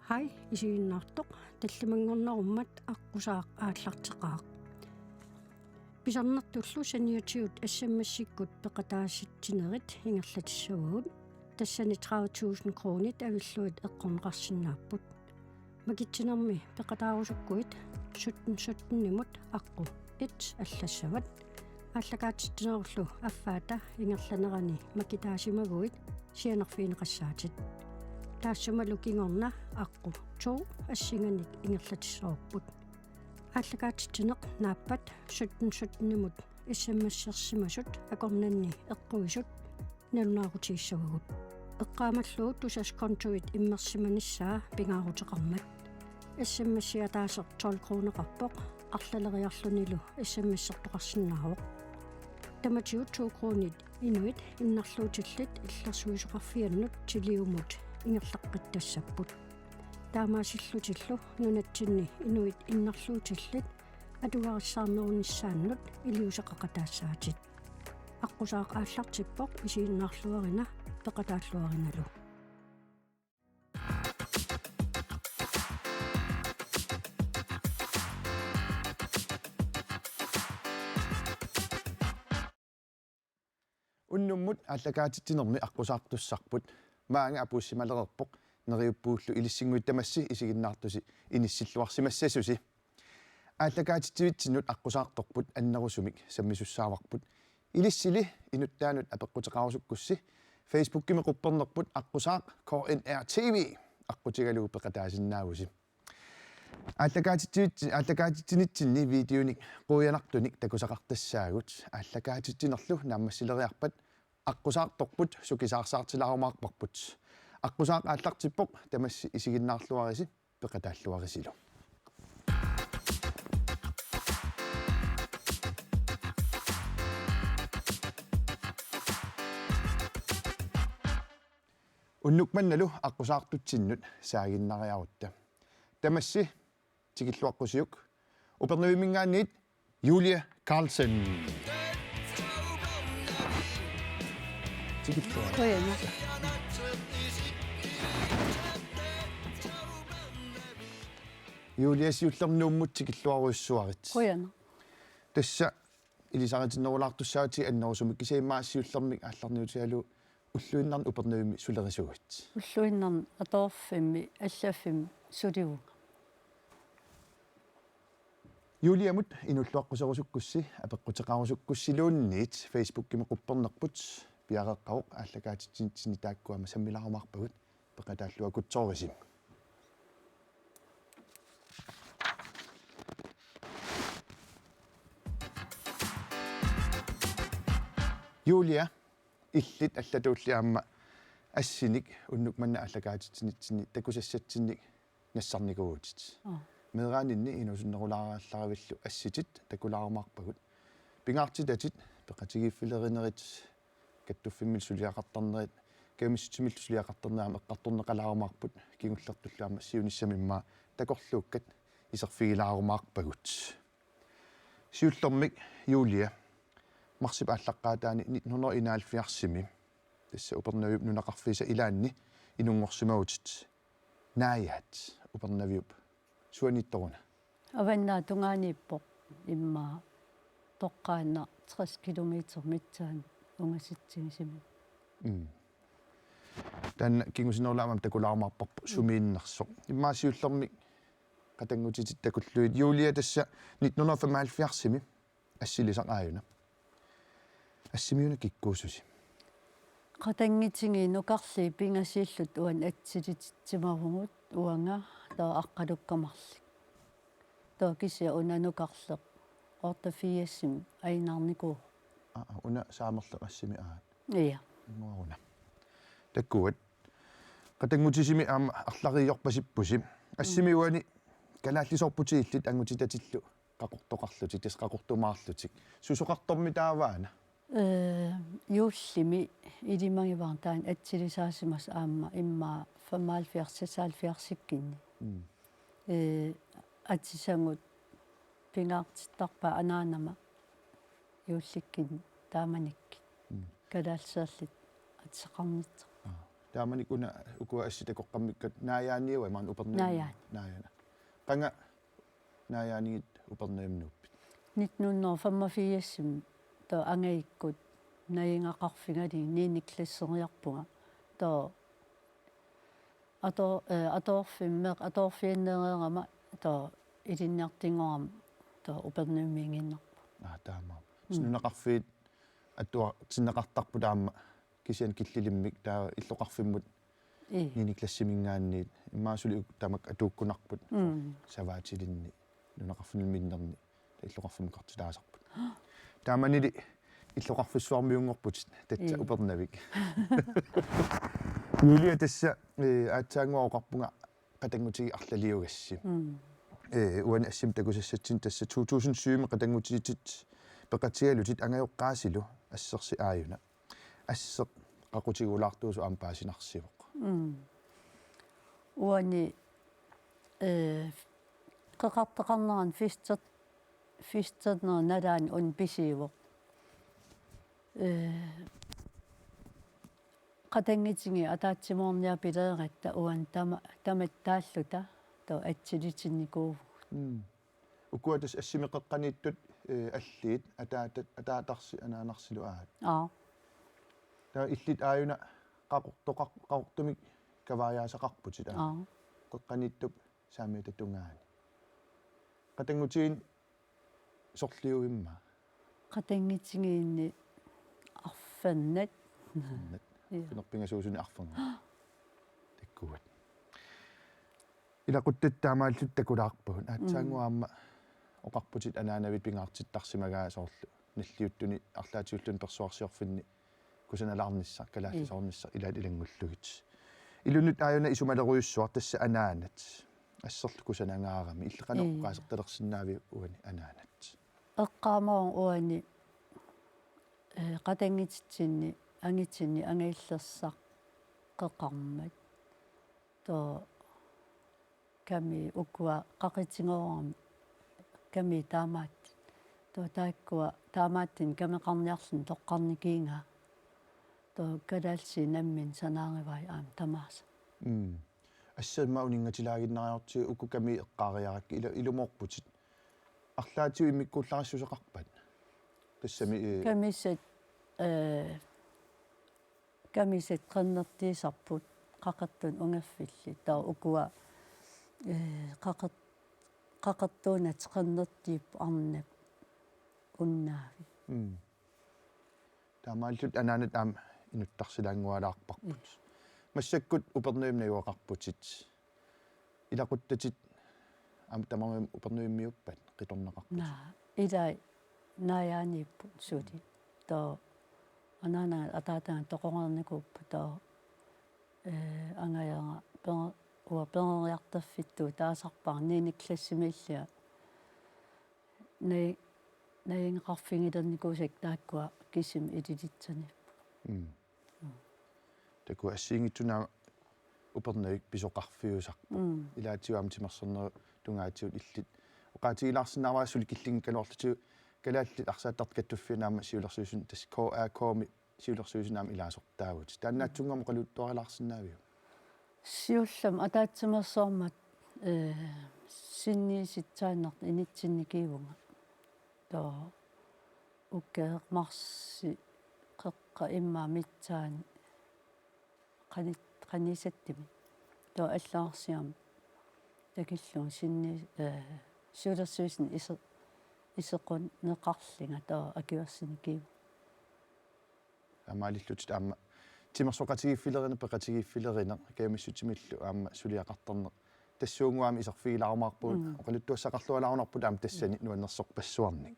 Hej, isiinnaartoq tallimangornerummat аққусаақ ааллартеқаақ писарнартуллу саниатиут ассаммассиккут пеқатаасситсинерит ингерлатиссагуут тассани 30,000 кронит авиллуит эққорнеқарсинааппут макитсинерми пеқатаарусуккуит 17 аққу 1 аллассават ааллакаатиттинеруллу аффаата ингерланерани макитаасимагуит сианерфиинеқассаатит таассумалу кингорна аққу 2 ассинганик ингерлатиссоорпут ааллакаатиттинеқ нааппат 17 иссаммассерсимасут акорнанни эққуисут налунаарутииссагагут эққаамаллуут тусас контуит иммерсиманиссаа пингаарутеқармат ассаммассиатаасеқ 12 кронеқарпоқ арлалериарлунилу ассаммассертоқарсинааруоқ таматиут 2 кронит инуит иннарлуутиллит иллерсуисоқарфианнут тилиумут ингерлаққиттассаппут таамаасиллутиллу нунатсинни инуит иннарлуутиллит атугариссаарнеруниссааннут илиусеқақатаассаатит аққусаақ ааллартиппоқ исииннаарлуарина пеқатааллуариналу уннуммут ааллакаатитсинерми аққусаартуссарпут маанга апууссималерерпоқ нериуппууллу илиссингуиттамасси исигиннаартуси иниссиллуарсимассасуси ааллакаатитсивитсинут аққусаарторпут аннерусумик саммисуссааварпут илиссили инуттаанут апеққутеқарусуккусси фейсбуккими қуппернерпут аққусаақ KNR-TV аққутигалуу пеқатаасиннаавуси ааллакаатитсинитсинни видеоник қуянартуник такусақартассаагут ааллакаатитсинерлу нааммассилериарпат аққусаарторпут сукисаарсаартилаарумаарпарпут аққусаақ ааллартиппоқ тамасси исигиннаарлуариси пеқатааллуарисилу уннукманналу аққусаартутсиннут саагиннариарутта тамасси тикиллуаққусиук упернуимингаанниит Юлия Карлсен тикиллуа кояна Юлия сиуллернууммут тикиллуаруйссуарит кояна тасса илисаритиннерулаартуссаати аннерусумик кисаиммаассиуллермик аалларниутиалу уллуиннарни упернуими сулерисугут уллуиннарни аторфимми аллаффим сулигу Юлиамут инуллуаққусерусуккусси апеққутеқарусуккуссилуунниит фейсбуккими қуппернерпут пиареққавоқ ааллакаатитсинни тааккуама саммилаарумаарпагут пеқатааллуакутсоорисим Юлия иллит аллатууллиаама ассиник уннукманна ааллакаатитсинитсини такусассатсинник нассарникууутит медраанинни инусуннерулаараалларавиллу асситит такулаарумаарпагут пингаартитатит пеқатигиффилеринерит каттуффиммил сулиақартарнерит камисситимил сулиақартарнеама эққарторнеқалаарумаарпут кигуллертуллаама сиунissамиммаа такорлууккат исерфигилаарумаарпагут сиуллермик Юлия марсип ааллаққаатаани 1971 тасса упернавиуп нунақарфиса илаанни инунгорсимагутит нааят упернавиуп суанитторуна аваннаа тунгаанииппоқ иммаа тоққаана 60 километр митсаан унгаситсигисими тан кингусинерлаамам такулаармаарпарпу сумииннерсоқ иммаасиуллерми қатангутитит такуллуит Юлия тасса 1975 ассилисақааюна ассимиуна киккуусуси қатангитинги нукарли пингасииллут уан атсилитсимаругут уанга таа аққалуккамарлик таа кися унанукарлеқ ортафиассим айнарнику уна саамерлеқ ассими ия нуаруна таккуат қатангутисими аама арлариорпасиппуси ассимиуани калааллисорпутииллит ангутитатиллу қақортоқарлутик тас қақортумаарлутик сусоқарторми тааваана юуллими илимагиваартаан атсилисаасимас аама имма 75-76-кинни атсисангут пингаартиттарпа анаанама юулликкин тааманикки калаалсааллит атсеқарнитсо taamani kuna ukua assitakoqqammikkat naayaanniuwa maan upernaam naayana qanga naayaanigit upernaamnuuppit nitnunno 85 to angaikkut naingaqarfingali niiniklasseriarpunga to atorfimmeq atorfiinnereerama to ilinniartingorama to upernaammiinginnerpu taama snunaqarfiit attua tinnaqartarpu taama kisian killilimmik taa illoqarfimmut niiniklassimingaanniit immaasuli tamak atuukkunarput savaatilinni nunaqarfunilminnerni illoqarfumqartilaasarput taamanili illoqarfissuarmiungorput tatsa upernavik Julia tassa aatsaanguaqarpunga qatangutigi arlaliugassi uani assim takusassatsin tassa 2007 qatangutitit peqatigalutit angajoqqaasilu assersi aajuna asseq qaqutigulartuusu ampaasinarsivoq uani qeqarteqarneran fistetner nalaani un pisiivoq qatangitigi ataatsimorniapileeratta uan tamattaalluta to atsilitinnikuuvu ukuatas assimeqeqqaniittut аллиит атаатарси анаанарсилу аат таа иллит ааюна qaqortoqartumik kavariaasaqarputit qeqqaniittup saamiatattungaani qatangutigiin sorliuimma qatangitigiinni arfannat pinerpingasuusuni arfanga takkuat ilaquttattaamaallut takulaarpuun aatsaanguaamma oqarputit anaanavit pingaartittarsimagaa soorlu nalliuttuni arlaatiullun persuarsiorfinni kusanalaarnissa kalaallisornissa ilaat ilangullugit ilunut aayuna isumaleruyussuar tassa anaanat asserlu kusanangaarami illeqanoqqaasertalersinnaavi uani anaanat eqqaamaun uani qatangititsinni angitsinni angaillerсaq qeqqarmat to kami ukua qaqitingoorami kami taamaat to taakkua taamaattin kameqarniarlun toqqarnikiinga to kadaalsi nammin sanaarivai aam tamaasa ассаама унингатилаагиннариорти уку ками эққаариарак илумоорпутит арлаатиу иммиккууллариссусеқарпат тассами камисет qannertiisarput qaqattun ungaffilli tao ukua qaqattuunat qannertiippu arnap unnaavi таамааллут анаанат аама инуттарсилаангуалаарпарпут массаккут упернуимнаюақарпутит илақуттатит аама тамармим упернуиммиуппат қиторнеқарпут илай наяанииппу суути тоо анаана атаатаан тоқонгерникууппу тоо ангаяа пенгериартаффитту таасарпар ниниклассимиллиа наингеқарфингилерникуусак тааккуа кисим илилитсани таку ассиингитсунаа упернавик писоқарфиусарпу илаатиуам тимерсернеру тунгаатиут иллит оқаатигилаарсинаарваассули киллингкалоорлутиу калааллит арсааттарт каттуффинаама сиулерсуусун тас КАКми сиулерсуусунаама илаасортаагут тааннаатсунгам қалуттуарилаарсиннаавиу сиуллам атаатсимерсоормат синнииситсааннарт инитсинникиивунга то уккеермарси қеққа имма митсаани qanissаттими то аллаарсиам такиллун синни сиулерсуусин исеқун неқарлинга то акиуассиникиу амаалиллут аама тимерсоқатигиффилерина пеқатигиффилерина каамиссутимиллу аама сулиақартерне тассуунгуами исерфигилаарумаарпуут оқалуттуассақарлуалаарунарпут аама тассани нуаннерсоқ пассуарник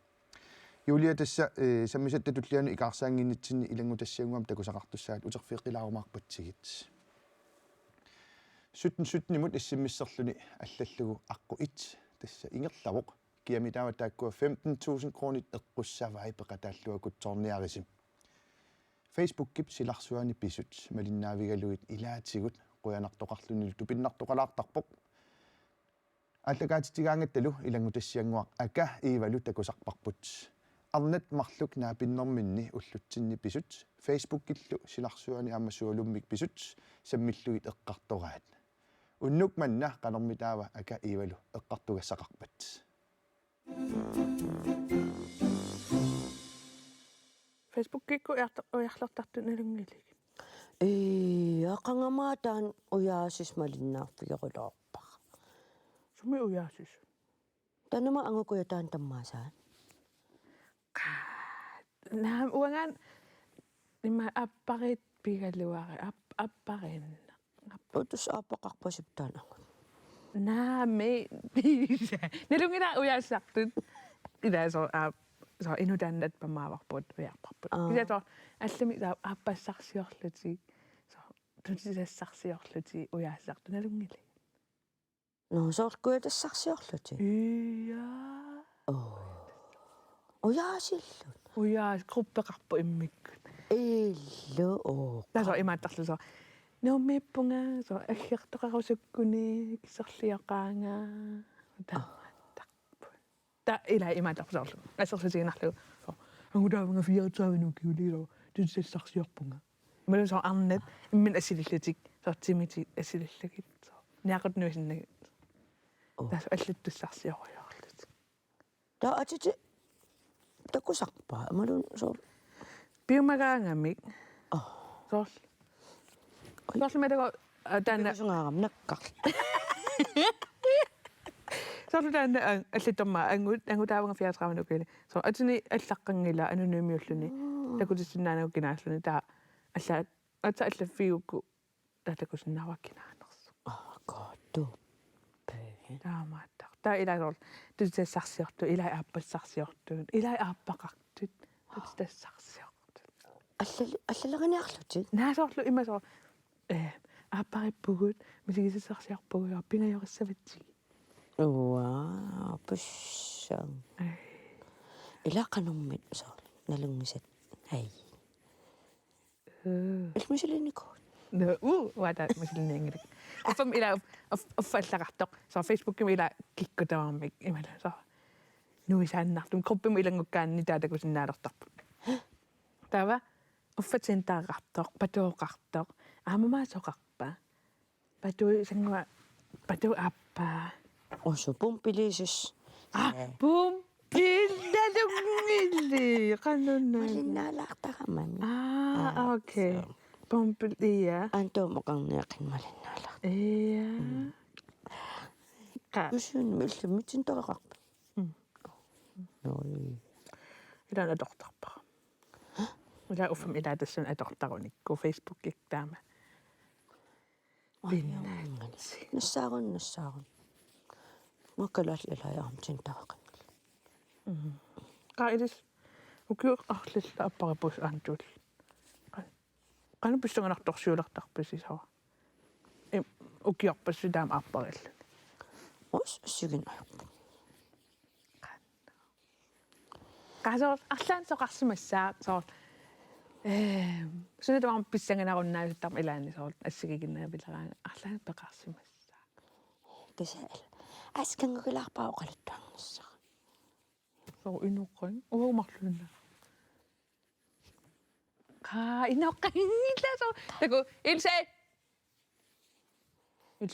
Julia tassa sammisat tullianu ikaarsaanginnitsinni ilangutassianguam takusaqartussaat uterfiiqilaarumaarputsigit 17 issimmisserluni аллаллугу аққу 1 тасса ингерлавоқ киамитаава тааккуа 15,000 кронит эққуссаваи пеқатааллуа кутсорниарисим Facebook кип силарсуани писут малиннаавигалуит илаатигут қуянартоқарлунилу тупиннартоқалаартарпоқ аллагаатитигаангатталу илангутассиангуақ ака иивалу такусарпарпут арнат марлук наа пиннэрминни уллутсинни писут Facebook-киллу силарсуани аамасуалуммик писут саммиллугит эққартораат уннук манна канэрмитаава ака ивалу эққартугассақарпат Facebook-кикку уярлартарту налунгилик Aqangamaataan uyaasис malinnaarfigeruloorpa. суми уяасис Tanama angukuyataan tammaasaan. наам уангаан имма аппарит пигалуари аппарин Utus aapaqarpasiptaana. наами налунгила уяассартут илаасо so inudannat pamaavарпут уярпарпут илато аллами ааппассарсиорлути so тутисассарсиорлути уяассарту налунгили No soorkuyatassarsiorluti. иа Uyaasillut. уяас группеқарпу иммиккут Illu oo. тасо имааттарлусо нууммиппунга so аггертоқарусуккуни кисерлиақаанга таамааттарпу та ила имааттарсоорлу ассерсутигинарлу so ангудаавнга 34 киулило тутисассарсиорпунга малусо арнат иммин асилиллутик сортимити асилиллагит so ниақутнуисиннаг тас аллуттуссарсиориорлут Ta atiti takusarpa amalun so биумагаангамик сорл сорл таана sungaram nakkarl. сорл таана аллутторма ангутаавнга 34 кили so атини аллаққангила анонymиуллуни такутиссиннаанагу кинааллуни таа аллаат ата аллаффигукку татакусиннааваккинаанерсу Goddu. таамааттар таа илаасорл тутиссарсиорту илаа ааппассарсиортуун илаа ааппақартут тутиссарсиортут Allalaganiarluti. наасоорлу имасоо ааппариппугут мисигисассарсиарпугуа пингайориссаватсиг Wow, pushang. Ilaqanummit so nalungisat. Ai. Ilmiseliniko. вата мисилниангилик аффам ила аффаллақартоқ соо фейсбуккими ила киккутавармик имала соо нуисааннартум группими илангуккаанни таатакусиннаалертарпут тава уффатсинтаагартоқ патуоқартоқ аамамаасоқарпа патуи сангуа пату аппа Oso pumpilisis. бум пилlalungilli qanunna Malinnaalaartaramami. окей помпилия Anto moqarniaqin malinnaala. iya Usun millamitin toqarpa. Noi. илана адортарпара ула уффам ила тассан адортаруникку фейсбуккик таама Nassaagun. Makkalallalaayarmtin taqaqan. qaidis ukiu arlilla apparipus aantul qanu pissanganartorsuulartarpasisava ukiorpassu taama apparillu Os sigin. qasoor arlaan soqarsimassaa soor sunatamaan pissanganarunnaasuttarma ilaani soor assigiginnaapilaraanga arlaan peqarsimassaa Tasal. Askangukilaarpaa oqaluttuarnissa. soor inuqqan uumarlunna inoqqangilla soor taku ilse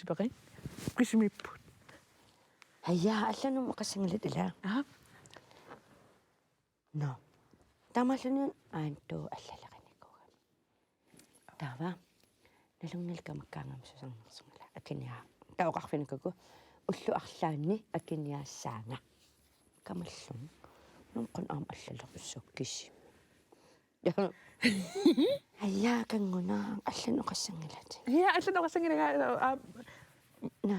peqin qisimipput Hayya allanum qasangalit ila. No. Tamalunun anto allalaqanikuga. Tava. Nalungilka makkaangamsusannersungala akinia. Tauqarfinikaku ullu arlaanni akiniaassaanga. Kamallun nunqun aam allalaqussukkissim. Hayya kanguna allanu qassangilati. ja allan oqassanginaga Na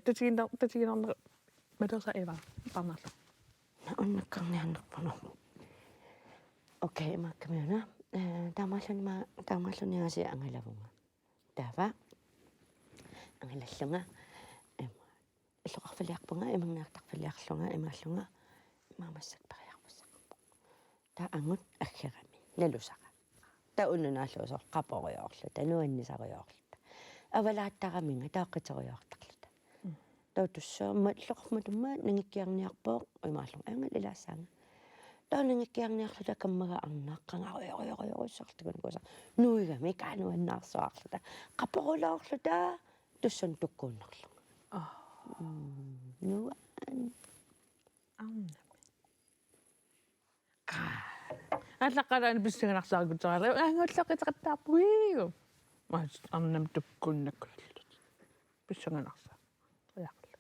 татигинер матерса эва парнарлу unnakkarniannerpanu. Okay, makkamiuna. Taamalluniasi angalavunga. Tava. Angalallunga. Illoqarfaliarpunga imangnaartarfaliarlunga imaallunga imaamassak pariarpussaq. Ta angut aggerami nalusaqa. Ta unnunaalluusor qaporiorlu tanuannisariorlu. Avalaattaraminga taaqqiteriortarluta. Tautussaamma illoqarmatumma nangikkiarniarpooq imaallunga angal ilaassaanga. таунангиккиарниарлута каммага арнааққангаруйоруйоруйоруссартукункуса нуигами каануаннаарсуарлута қапорулаорлута туссан туккууннарлу нуа аллаққалаани писсаганарсааргутерала ангуллоқитеқаттаарпугиу маас арнам туккуннаккуллут писсаганарсаа яақла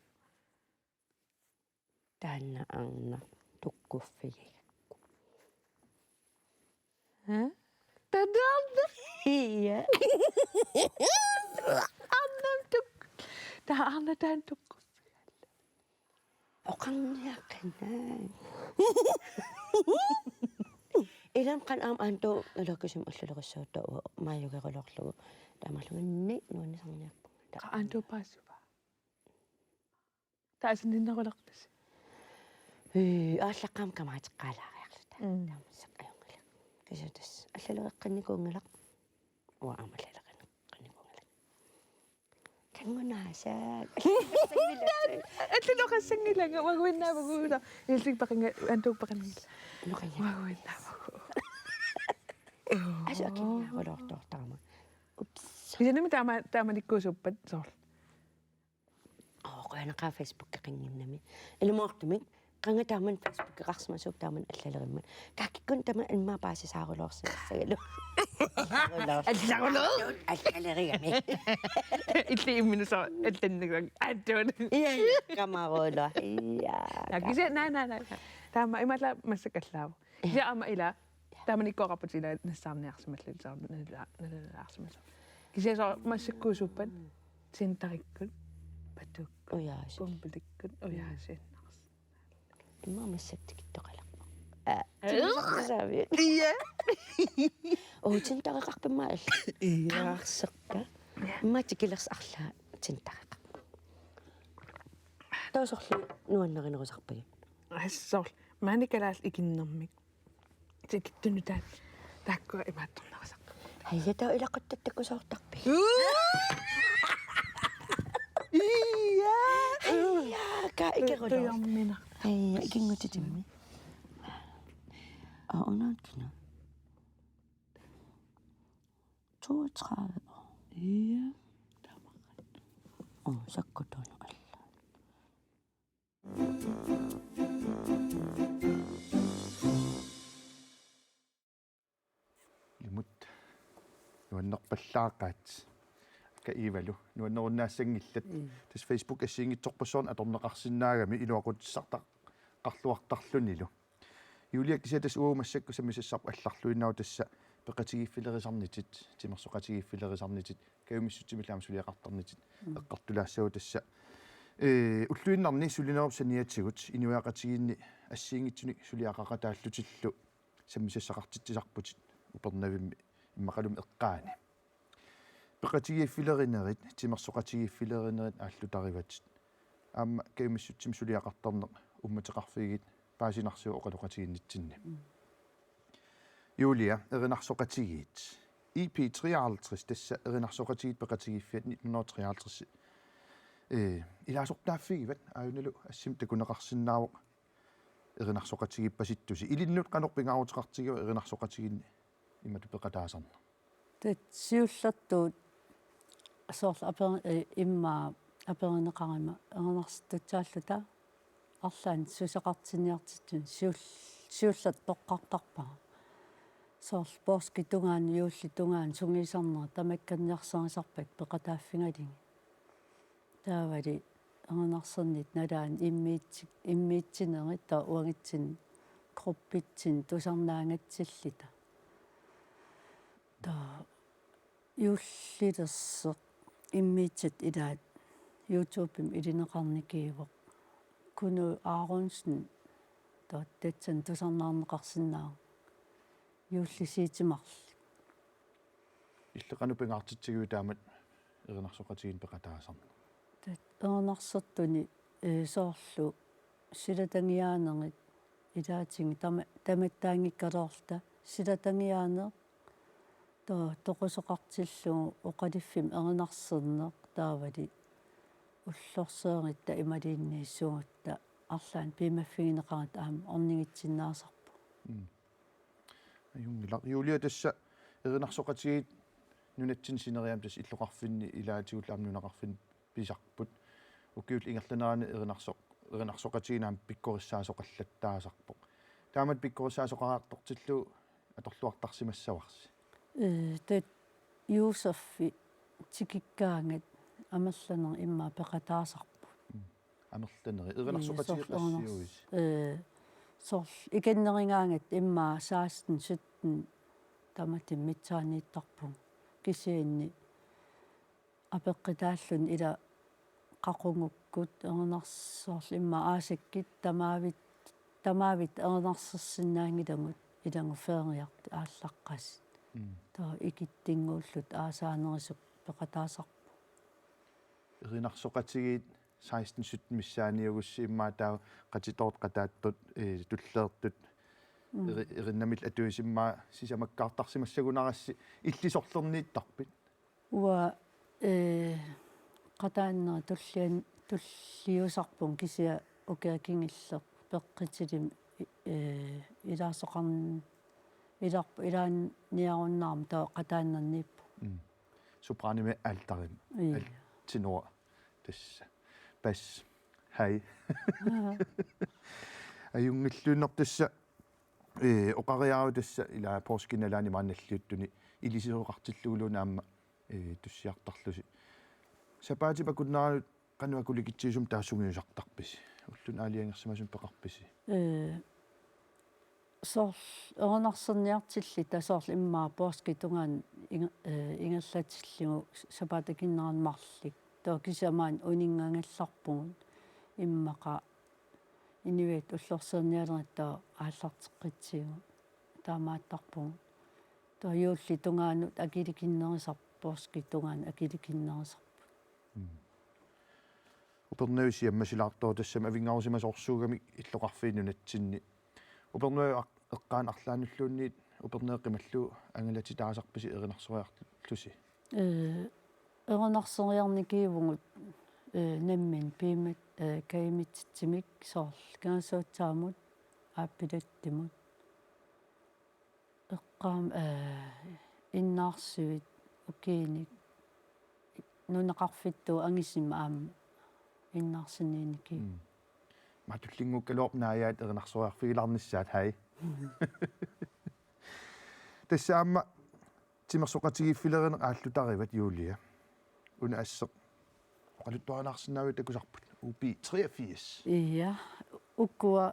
таанна арна туккуффиги тадаалда ия арнам тук таана таан тукку оқарниаққинаа илам қан анто улаккусим уллулериссуутта мааюгерулорлугу таамарлугинни нуаннисарниарпу qaantu paasuva taasinninnerulaqtas ааллаққаам камаатеққалаариарлута таамассақ аюнгала кисутас аллалеққинникуунгалақ уаамалалеқинникуунгалақ кангунаасаа аллалоқассангилага вагуиннаавагуула илсик пақинга антууппақаннила вагуиннаавагу асакинниарулоортортарма упс исанами тааманиккуусуппат соор qoyanaqaa Facebook qinginnami ilumuortumik qanga taaman Facebook qarsimasuk taaman allalerimmut kaakikkun taaman almaapaasisaaruloorsimassagalu allaleriami илли имминусо алланнагак ааттуун iya kamarola iya акисе на таама имала массакаллааву кися ама ила тааманиккоқарпутила нассаарниарсималлу налаарсималлу кися со массаккуусуппат синтариккут патук uyaas компликкут уяасииннарс имаамассаттикиттоқалақ iya тинтареқарпимма алла таарсерпа имматикилерс арлаа тинтареқа таусорлу нуаннеринерусарпаги ассоор маникалаас икиннэрмик тикиттуну таат тааккуа имаатторнерусақ хайята илаққаттаккусоортарпи ка икерулоо туйормина ай игингутитимми унаатна 32 år iya tamaqat sakkutunu alla limut nuannerpallaaqaat ka iivalu nuannerunnaassangillat tas Facebook assiingitsorpassoorn atorneqarsinnaagami iluaqutissartaq qarluartarlunilu Julia kisatas uumassakku samissassarp allarluinnau tassa peqatigiffilerisornitit timersoqatigiffilerisornitit kayumissutimilaam suliaqartarnitit eqqartulaassau tassa уллуиннарни сулинеруп саниатсигут инуяақатигиинни ассиингитсуни сулиақақатааллутиллу саммисассақартитсисарпутит упернавимми иммақалум эққаани пеқатигииффилеринерит тимерсоқатигииффилеринерит ааллутариватит аама каймиссутсим сулиақартарнеқ умматеқарфигит паасинарсуа оқалоқатигиннитсинни Юлия эринарсоқатигиит EP 53 тасса эринарсоқатигит пеқатигииффиат 1953 илаасортааффигиват ааюналу ассим такунеқарсинаавоқ эринарсоқатигиппаситтуси илиннут канорпингаарутеқартигиу эринарсоқатигинни имату пеқатаасарна tat siullertuut soorla aper imma aperneqarima ernerstutsaallata арлаан сусеқартинниартиттун сиуллат тоққартарпа соорл порски тунгаан юулли тунгаан сунгисарнера тамакканниарсарисарпат пеқатааффингалинги таавали ернарсернит налаан иммиитсинерит таа уангитсин кроппитсин тусарнаангатсиллита таа юуллилерсеқ иммиитсат илаат YouTube-им илинеқарникиивоқ куну аарунсн тааттатсан тусарнаарнеқарсинаа юуллисиитимарли иллеқанупингаартитсигуи таамат эринарсоқатигин пеқатаасарна тат ернарсертуни соорлу силатангиаанерит илаатинги таматтаангиккалоорта силатангиаанер таа тоқусоқартиллугу оқалиффим ернарсернеқ таавали уллорсееритта ималииннииссугутта арлаан пимаффигинеқарат аама орнигитсиннаасарпу аюнгилақ юлиа тасса эринарсоқатигит нунатсин синериам тас иллоқарфинни илаатигуллаам нунақарфин писарпут укиул ингерланерани эринарсоқатигинаам пиккориссаасоқаллаттаасарпоқ таамат пиккориссаасоқараартортиллу аторлуартарсимассаварси тэт юусаффи тикиккаангат амерланер имма пеқатаасарпу амерланери эринарсоқатигиқассиуис сорл икеннерингаангат имма 16 17 тамати митсаанииттарпу кисиинни апеққитааллун ила қақунгуккут эрнарсорл имма аасаккит тамаавит эрнарсерсиннаангиламут илангу феериарт ааллаққас таа икиттингууллут аасаанерисук пеқатаасарпу эринарсоқатигит 16 17 миссааниугусси иммаа таа qatitoort qataаттут туллеертут эриннамил атуисиммаа сисамаккаартарсимассагунарасси иллисорлернииттарпит уа qataannera tulliusarpun kisia ukiakingilleq peqqitilim ilaarsoqarn ilaanniarunnaarma taa qataannarniippu супраними алтарим алтинуа тасса пас хай аюнгиллууннер тасса оқариару тасса ила порскиналаани маанналлиуттуни илисиоқартиллуулунаама туссиартарлуси сапаати пакуннаарут кануакуликитсиисум таассугиусартарписи уллун аалиангерсимасум пеқарписи сорл эрнарсерниартилли тасорл иммаа порскитунгаан ингерлатиллигу сапаатакиннеранмарлик тоо кисамаан унингангалларпугут иммақа инивит уллорсерниалераттаа ааллартеққитсигу таамааттарпугут тоо юулли тунгаанут акиликиннерисарпорскитунгаан акиликиннерисарпу упернуиси аммасилаартоо тассама авингарусимас орсуугамик иллоқарфиинунатсинни упернуи эққаан арлаануллуунниит упернеэққималлу ангалати таасарписи эринарсориарлуси эрнарсориарникиивгут наммин пимат каимитсимик сорл каасуутсаамут ааппилаттимут эққаам иннаарсуит укииник нунеқарфитту ангисима аама иннаарсинииники матуллингуккалуорнааяат эринарсориарфигиларниссаат хай тассаама тимерсоқатигиффилерин ааллутариват юулия уна ассеқ qaluttuanaarsinnaavit takusarput upi 83 iya ukkua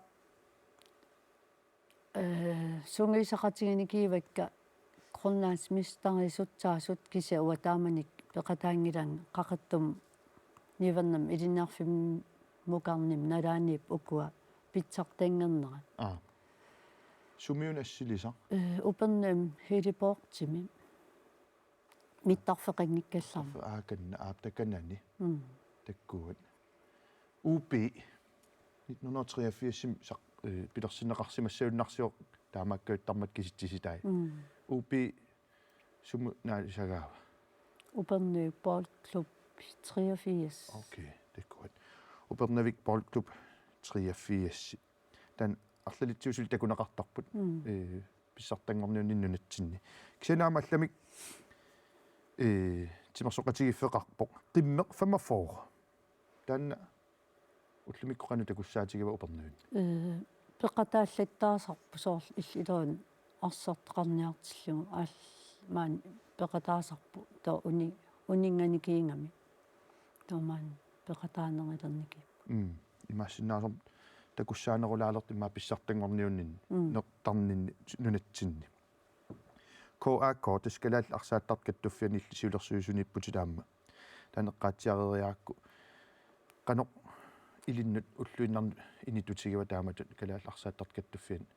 sungiisaqatiginikivakka qornaas mistarisutsaasut kisia uataamanik peqataangilan qaqattum nivernam ilinnaarfim mukarnim nalaaniip ukkua pitsartangernerat sumiun assilisa upernam heliportimi mittarfeqanngikkallarma aakanna aaptakanani takkuut upi 1983 saq pilersinneqarsimassaunarsioq taamakkauttarmat kisitsisitai upi sumu naalisagaava upernu boldklub 83 okay takkuut upernavik boldklub 83 tan арлалитсуусул такунеқартарпут писсартангорниуниннунатсинни кисанаамалламик тимерсоқатигиффеқарпоқ қиммеқ 45 таанна уллумиккоқану такуссаатигава упернуун пеқатааллаттаасарпу сорл иллилуун арсертеқарниартиллугу аал маан пеқатаасарпу тоо унинганикиингами тоомаан пеқатаанерилерники имаассиннаасор такуссаанерулаалерт имаа писсартангорниуннин нертарнинни нунатсинни КАК тискалаал арсааттарт каттуффиани сиулерсуусуниппутилаама танеққаатсиарериаакку канеқ илиннут уллуиннарни инитутигава тааматут калаал арсааттарт каттуффиани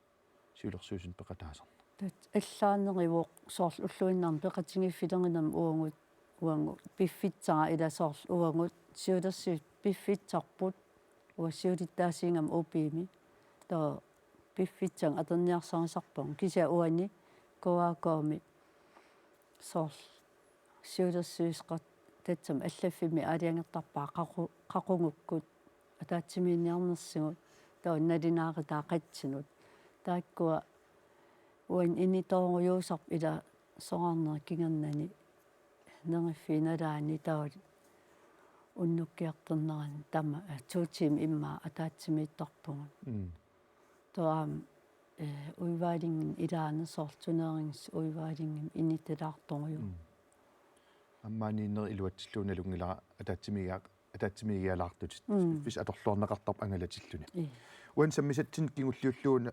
сиулерсуусун пеқатаасарна тат аллааneривоқ сорл уллуиннарни пеқатингиффилеринам уангу пиффитсаа ила сорл уангут сиулерсуус пиффитсарпут уассиулиттаасингам упими тоо пиффитсан атерниарсарисарпун кися уани коакооми сорл сиулерсуисқат татсам аллаффими аалиангертарпаа қақунгуккут атаатсимиинниарнерсигут тоо налинаари таақатсинут тааккуа уан инитоonguyuusarp ила соорнериккингернани нериффиналаани таут уннуккиартернеран тама туутим имма атаатсимииттарпугун тоам уиваалингин илаанерсоорлтунеерингс уиваалингин иниталаарторюу аммаанииннер илуатсиллууналунгилара атаатсимигиалаартут фис аторлуорнеқартарп ангалатиллуни уан саммисатсин кигуллиуллууна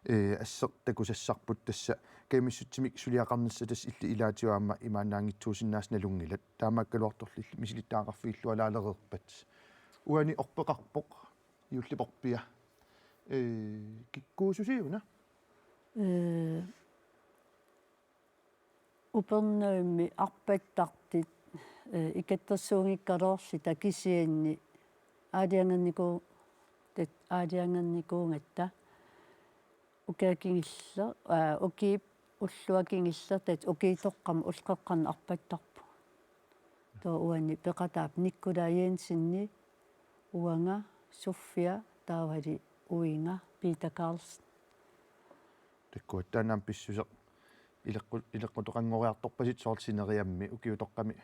ассеқ такусассарпут тасса кемиссутсимик сулиақарнасса тас илли илаатиуаама имаанаангитсуусиннаасналунгилат таамааккалуарторли мисилиттаақарфииллуалаалерерпат уани орпеқарпоқ юллипорпиа киккуусусиуна упернуимми арпаттартит икаттерсуунгиккалоорли такисианни аалиангерникуунгатта укаакингилла укиип уллуакингиллертат укиитоққам улқеққан арпаттарпу тоо уани пеқатаап никкулаиансинни уанга суффиа таавали уинга Питер Карлс таккуаттаанаам писсусеқ илеққутоқангориарторпасит соорсинериамми укиутоққами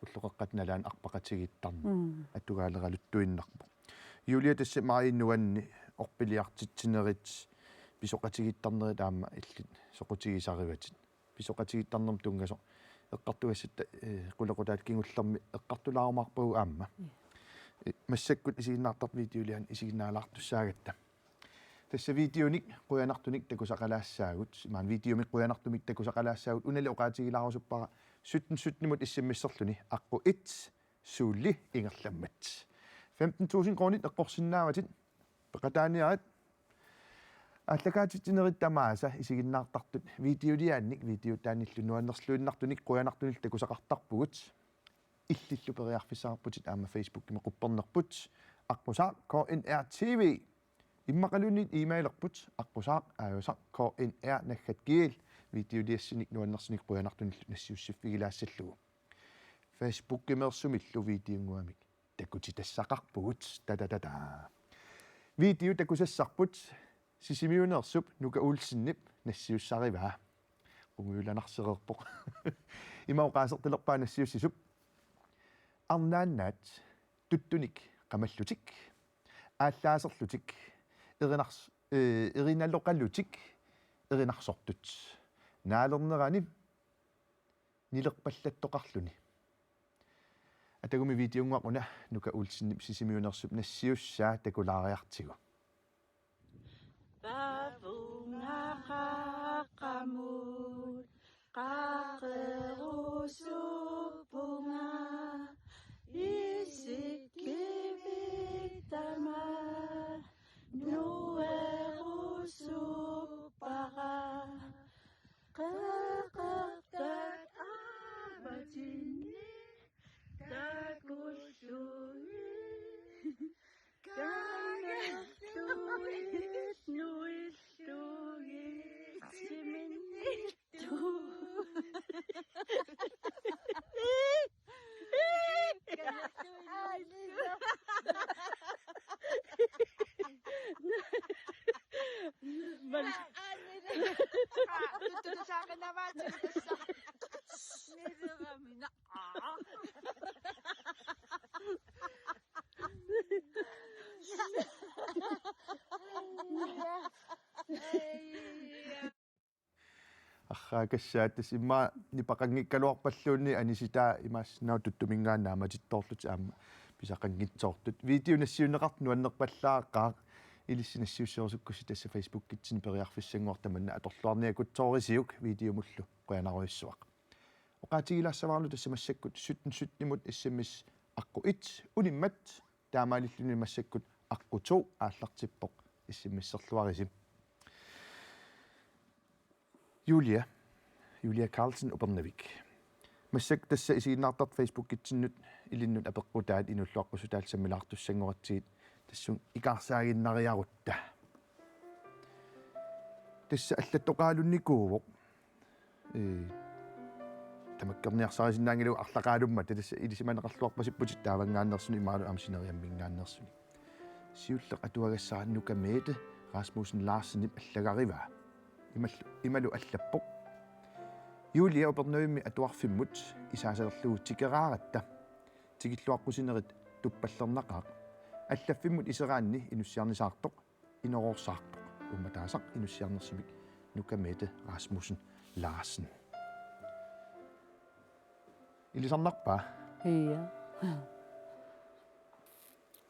уллоқеққатналаан арпақатигиттарна аттугаалералуттуиннарпо юлия тасса марииннуанни орпилиартитсинерит писоқатигиттарнери таама иллит соқутигисариватит писоқатигиттарнерм тунгасо эққартуассатта қулеқутаат кингуллерми эққартулаарумаарпагу аама массаккут исигиннаартар видеолиан исигиннаалаартуссаагатта тасса видеоник қуянартуник такусақалаассаагут маан видеомик қуянартумик такусақалаассаагут унали оқаатигилаарусуппара сутнимут иссиммиссерлуни аққу 1 суулли ингерламмат 15,000 кронит эққорсиннааватит пеқатааниарат аллакаатитинерит тамааса исигиннаартартут видеолиаанник видеотааниллу нуаннерслуиннартуник қуянартунил такусақартарпугут иллиллу периарфисаарпутит аама фейсбуккиме қуппернерпут аққусаа KNR-TV иммақалунит имейлерпут аққусаа аажусаа KNR наггатгиил видеолиассиник нуаннерсиник қуянартуниллу нассиуссиффигилаассаллугу фейсбуккимерсумиллу видеонгуамик такути тассақарпугут тататата видео такусассарпут сисимиунерсуп нука уулсиннип нассиуссариваа унгуйланарсерерпоқ имаоқаасертилерпаа нассиуссисуп арнааннаат туттуник қамаллутик ааллаасерлутик эриналлоқаллутик эринарсортут наалернерани нилерпаллаттоқарлуни атагуми видеонгуақуна нука уулсиннип сисимиунерсуп нассиуссаа такулаариартигу Pavungaqaqamut qaqerusuppunga isikkivitama nuerusuppara qaqartat avatini takullui kangattuit nuilluit siminittu арраакассаатас имма нипақангиккалуарпаллуунни аниситаа имааснаа туттумингааннааматитторлут аама писақангитсоортут видео нассиунеқарт нуаннерпаллааққаа илиссинассиуссерусуккуси тасса фейсбук китсин периарфиссангуартаманна аторлуарниакутсоорисиук видеомуллу қуянаруйссуақ оқаатигилаассаваарлу тасса массаккут сутнимут иссиммис аққу 1 униммат таамаалиллуни массаккут аққу 2 ааллартиппоқ иссиммиссерлуарисим Julia Carlsen Upernavik. Massак тасса исигиннаартарт Facebook китсиннут илиннут апеққутаат инуллуаққусутаалсаммилаартуссангоратсигит тассун икаарсаагиннариарутта. Тасса аллаттоқаалунникуувоқ тамаккерниарсарисиннаангилу арлақаалумма тасса илисиманеқарлуарпасиппутит таавангааннерсуни имаалу амсинериаммингааннерсуни. Сиуллеқ атуагассаарнука меете Rasmussen Larsen аллагариваа. ималу аллаппоқ юлия опернуимми атуарфиммут исаасалерлугу тикерааратта тигиллуаққусинерит туппаллернақаақ аллаффиммут исераанни инуссиарнисаартоқ инорорсаартоқ умматаасақ инуссиарнерсимик нукамете Rasmussen Larsen илисарнарпаа ия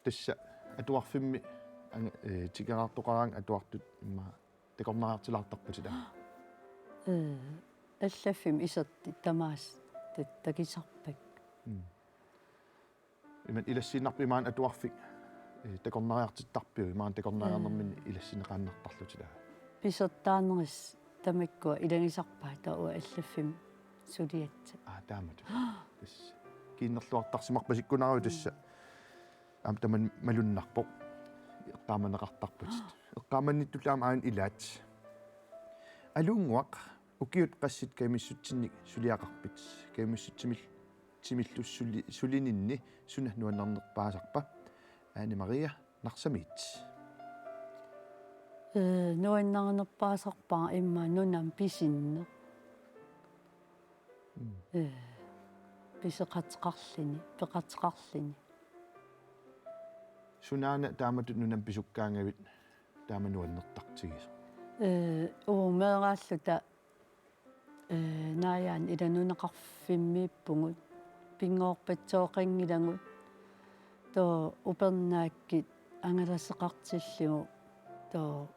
тасса атуарфимми тикераартоқараан атуартут имма текорнаартилаартарпутила аллаффим исерти тамаас такисарпак иман илассинарпи имаан атуарфик текорнариартиттарпиу имаан текорнариарнэрмини илассинеқааннартарлутила писертаанерис тамаккуа илангисарпаа тауа аллаффим сулиатса таамат тасса киннерлуартарсимарпасиккунару тасса таман малуннарпоқ эққааманеқартарпут эққааманниттулаама аан илаат алунгуақ укиут qassит камиссутсинник сулиақарпит камиссутсимил тимиллуссули сулининни суна нуаннарнерпаасарпа аани Мария нарсамиит нуаннарнерпаасарпаа имма нунам писинне писеқатеқарлини пеқатеқарлини сунаана тааматут нунам писуккаангавит таамануаннертартигис уумеерааллута нааяан иланунеқарфиммииппугут пингоорпатсооқингилагут тоо упернааккит ангалассеқартиллугу тоо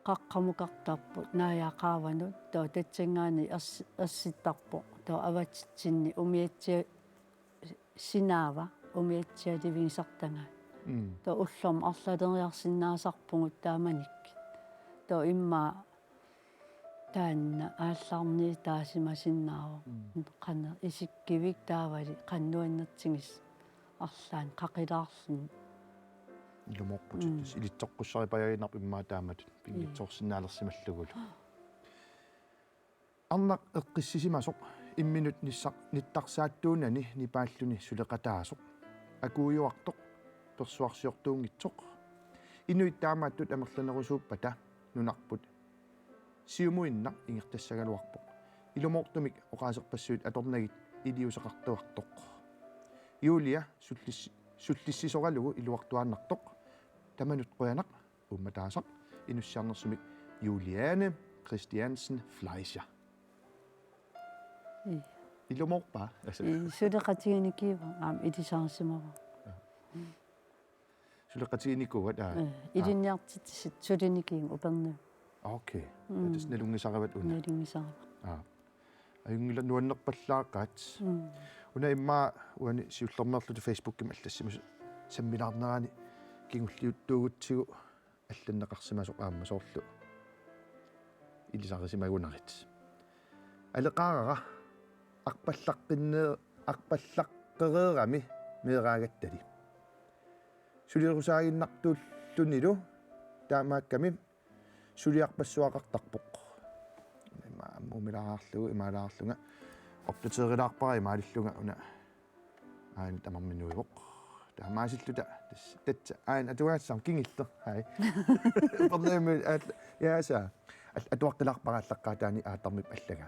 қаққамукартарпут наяақааванут тоо татсингаани ерситтарпо тоо аватсинни умиатсиа синаава умиатсиаливигисартангаа тоо уллорм арлалериарсинаасарпугут тааманикки тоо имма таанна ааллаарни таасимасиннаава қана исиккивик таавали қаннуаннертигис арлаан қақилаарлун илуморпутус илитсоққуссари паягинарпи иммаа таамат пингитсоорсинаалерсималлугулу арнақ эққиссисимасоқ имминут ниттарсааттуунани нипааллуни сулеқатаасоқ акууюартоқ персуарсиортуунгитсоқ инуит таамааттут амерланерусууппата нунарпут сиумуиннақ ингертассагалуарпоқ илумортумик оқаасерпассуит аторнагит илиусеқартуартоқ юлия суллиссисоралугу илуартуааннартоқ таманут қуянақ умматаасақ инуссиарнерсумик Juliane Christiansen Fleischer илуморпаа сулеқатигиникива аам илисаарсимава сулеқатигиникугат илинниартитсит сулиникиин упернаа окей тас налунгисарават уна налунгисарава аюнгила нуаннерпаллааққаат уна имма уани сиуллермерлуту фейсбукким аллассиму саммилаарнерани кингуллиуттуугутсигу алланнеқарсимасоқ аама соорлу илисарисимагунарит алеқарара арпаллаққеерами меэраагаттали сулиерусаагиннартууллунилу таамаакками сулиарпассуақартарпоқ има аммумилааарлугу имаалаарлунга оптатерилаарпара имаалиллунга уна аан тамарминуивоқ таамаасиллута татса аан атуаатсам кингиллер хай проблеми яаса атуаққилаарпарааллаққаатаани аатармип аллага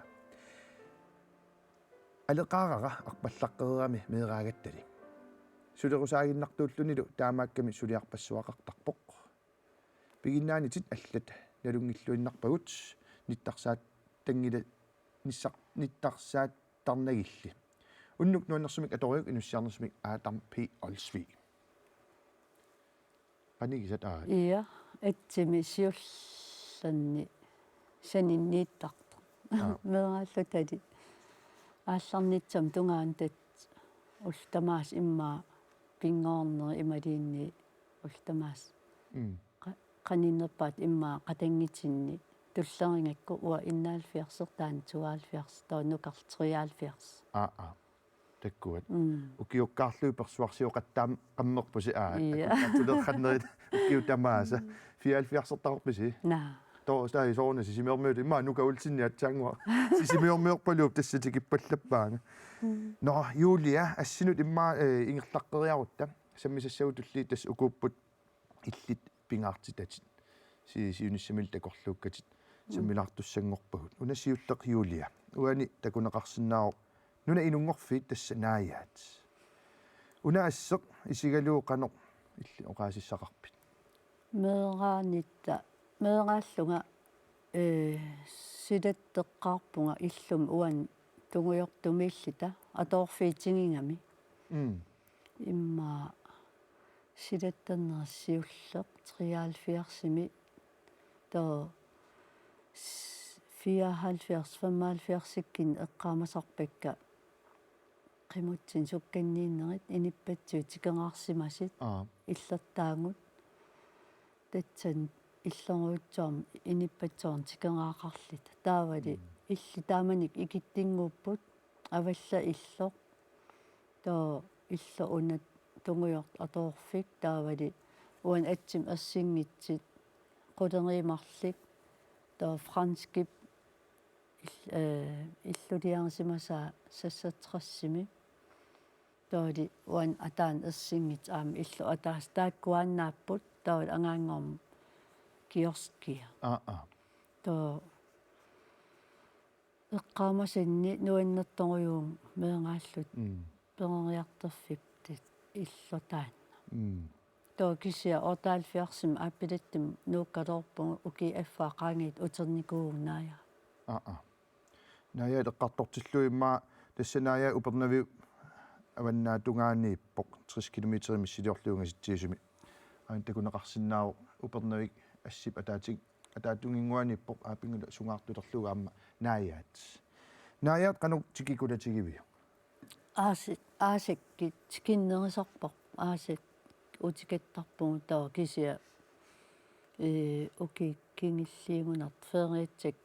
алеқарара арпаллаққеерами меэраагаттали сулерусаагиннартууллунилу таамаакками сулиарпассуақартарпоқ пигиннаанитит аллат налунгиллуиннарпагут ниттарсаат тангила ниттарсааттарнагилли уннук нуаннерсумик аториук инуссиарнерсумик аатам пи олсви панигисат ия атсими сиулланни саниннииттарта меэрааллутали аалларнитсам тунгаан тат ултамаас имма пингоорнери ималиинни ултамаас qaninerpaat imma qatangitsinni tulleriнгakku uа 71 таан 72 тоонукартриаалфиарс таккуат укиуккаарлуи персуарсиоқаттаам qammerpusi тулерханнерит укиутамааса 74-тарписи тоо стаи соорна сисимиормиут имма нукаулсинни атсаангуа сисимиормиорпалууп тассатикиппаллаппаага но юлия ассинут имма ингерлаққериарутта саммисассагу тулли тас укууппут иллит пингаартитатит сиуниссамил такорлууккатит саммилартуссангорпагут унасиуллеқ юлия уани такунеқарсинааро нуна инунгорфиит тасса нааyaat унаассеқ исигалууқаноқ илли оқаасиссақарпит меэрааллунга силаттеққарпунга иллум уан тунгуйортумииллита аторфиитингингами имма силаттаннерсиуллеқ 73 тоо 74-75 эққаамасарпакка qimutsin sukkanniinnerit inippatsuu tikengаарsimаsit иллертаангут татсан иллеруутсуарм иниппатсуарн tikengaaqqarlita таавали илли тааманик икиттингууппут авалла иллоқ тоо илло унат тунгуйорт аторфик таавали уан атсим ассингитсит quleriimарлик тоо франскип иллулиарсимасаа сассатеқассими тоори уан атаан ассингит аама иллу атаас тааккуааннааппут тоори ангаангорм киорския тоо эққаамасинни нуиннэрторюум меэнгааллут перериартерфиптит иллотаанна тоо кисиа ортаалфиарсим ааппилаттим нууккалоорпугу уки аффаа qaangit утерникуугнаая наая эққартортиллуиммаа тассанаая упернавиу аваннаа тунгааннииппоқ 30 км миссилиорлуунга ситсиисуми аан такунеқарсиннааву упернавик ассип атаатунгингуаниппоқ аапингула сунгаартулерлуга аама нааyaat канук тикикулатигивиу аасикки тикиннерисарпоқ аасик утикаттарпугу таа кисиа уки кингиллиигунарт фериатсак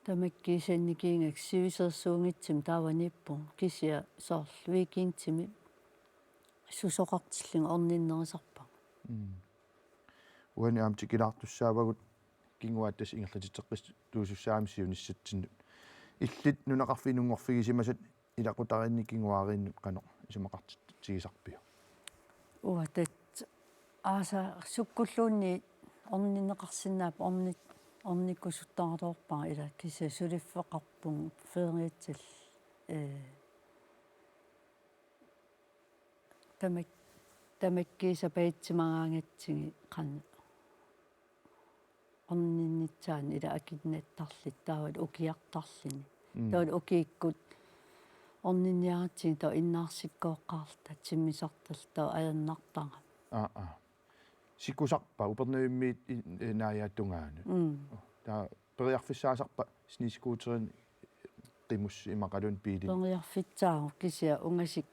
тамаккисанникиингак сивисерсуунгитсим тааваниппу кисиа соорлу викинтими сусоқартиллин орниннерисарпа уани аам тикилаартуссаавагут кингуааттас ингерлатитеққис туусуссаами сиуниссатсиннут иллит нунақарфинунгорфигисимасат илақутаринни кингуаариннут қано исумақартит тигисарпиу уатат ааса суккуллуунни орниннеқарсинаап орниккусуттаратоорпаа ила кися сулиффеқарпун фериатсал тамаккиса паитсимагаангатсиги қанна орниннитсаан ила акиннаттарлит таавал укиартарлини таавал укииккут орнинниаратсиги таа иннаарсиккооққарта тиммисартал таа аяннартага сикусарпа упернавиммиит нааyaattungaanut таа периарфиссаасарпа снискуутерин qimmus имақалун пиилин периарфитсаагу кисиа унгасик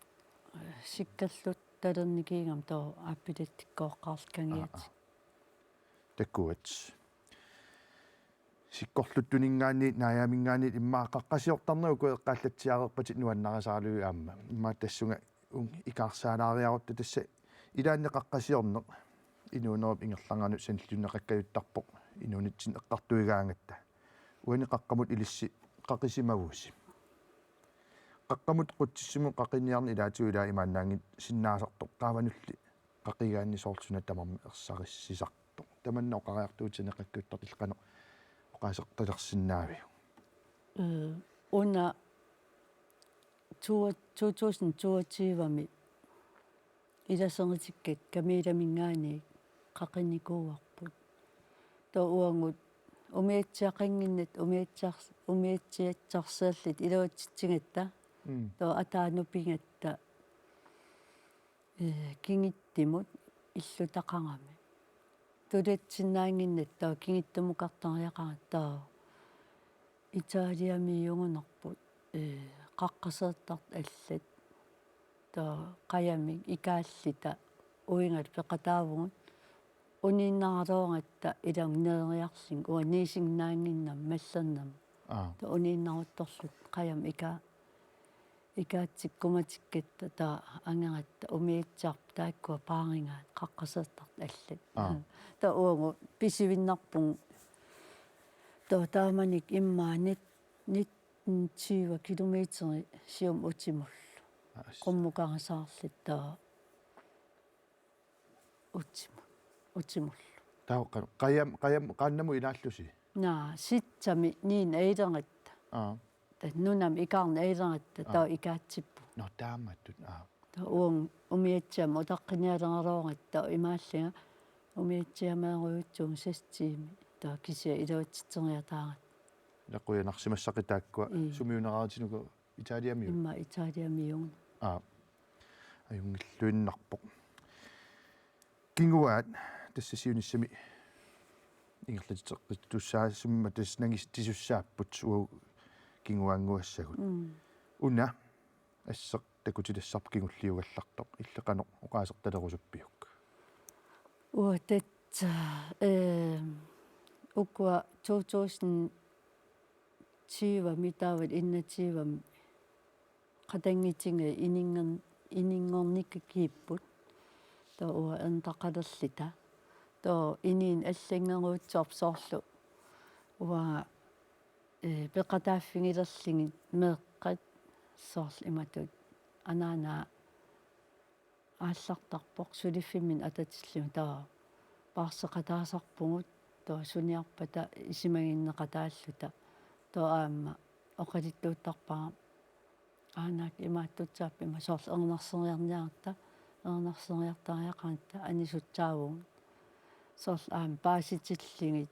сиккаллут талерникиигам тоо ааппилаттиккооққарлкангиат таккуат сиккорлуттунингаанни нааямингаанни иммааққаққасиортарнагу эққааллатсиаарерпатит нуаннарасаалуги аама имма тассунга икаарсаалаариарутта тасса илааннеқаққасиорнеқ инуунеруп ингерлангану саниллуннеқаккаюттарпоқ инуунитсин эққартуигаангатта уани қаққамут илисси қақисимавууси қаққамут қутсиссиму қақиниарни илаатигу илаа имааннаангит синнаасартоқ qaavaнулли қақигаанни соортуна тамарми ерсариссисартоқ таманноо қараартуутинеқаккуттар илқано оқаасеқталерсиннаавиу уна 2022-ми иласеритиккат камиламингаани қақиникууарпут тоо уангут умиатсиақангиннат умиатсиатсарсааллит илуатситсигатта тоо атаанупингатта кингиттимут иллутақангами тулатсиннаангиннат тоо кингиттумукартариақарат тоо италиамиунгунарпут қаққасеэртарт аллат тоо қаямик икааллита уингат пеқатаавугут униннаарлоongатта илангнериарсин уанисигнаангиннам маллернам тоо униннарутторлут қаям икаатсиккуматиккатта таа ангератта умиитсаарп тааккуа паарингаат қаққасеэртарт аллат таа уангу писивиннарпун тоо тааманик иммаанит 20 километри сиум утимуллу qummukarisaarslit taa utsimullu Tau qayam qaannamu ilaallusi. naa sitsami niin eilerngit nunam ikarn eilerngit tau ikaatsippu No taamattut. ta uung umiatsiam utaqqinialerngaloorngit tau imaallinga umiatsiamaeruutsuum sastiimi ta kisia iluatsiteriataangat Laquyanarsimassaqitaakkua sumiuneraratinuku Italiamiu. imma Italiamiung Ajungilluinnarpoq. Kinguaat тассасиунissami ингерлатитеққит туссаасумма таснагис тисуссааппут уу кингуаангуассагут уна ассеқ такутилассарп кингуллиугаллартоқ иллеқано оқаасерталерусуппиук уатат уква 2020 митаавал иннативам qatangitsinga инингорниккииппут то уа антақалерлита то инин аллангеруутсоорсоорлу уа пеқатааффигилерлиги меэққат соорл иматут анаана ааллартарпоқ сулиффимин ататиллу таа паарсеқатаасарпугут то суниарпата исимагиннеқатааллута то аама оқалиттууттарпаа аанак имааттутсааппима соорл ернарсериарниарта ернарсериартариақаанта анисутсаавуун соорл аама пааситиллигит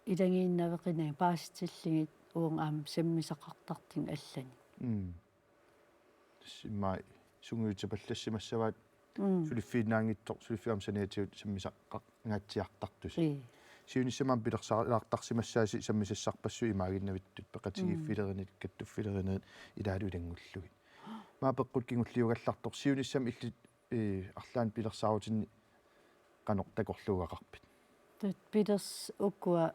илангииннавеқинаа пааситиллигит уун аама саммисақартартин аллани тассиммаа сунгуутсапаллассимассаваат сулиффииннаангитсоқ сулиффиамсаниатиут саммисаққақ ngaatiartartusi сиуниссамаан пилерсаартарсимассааси саммисассарпассу имаагиннавиттут пеқатигиффилеринит каттуффилеринит илаалу илангуллугит маа пеққут кингуллиугаллартор сиуниссам илли арлаан пилерсаарутинни канеқ такорлуугақарпит тат пилерс уккуа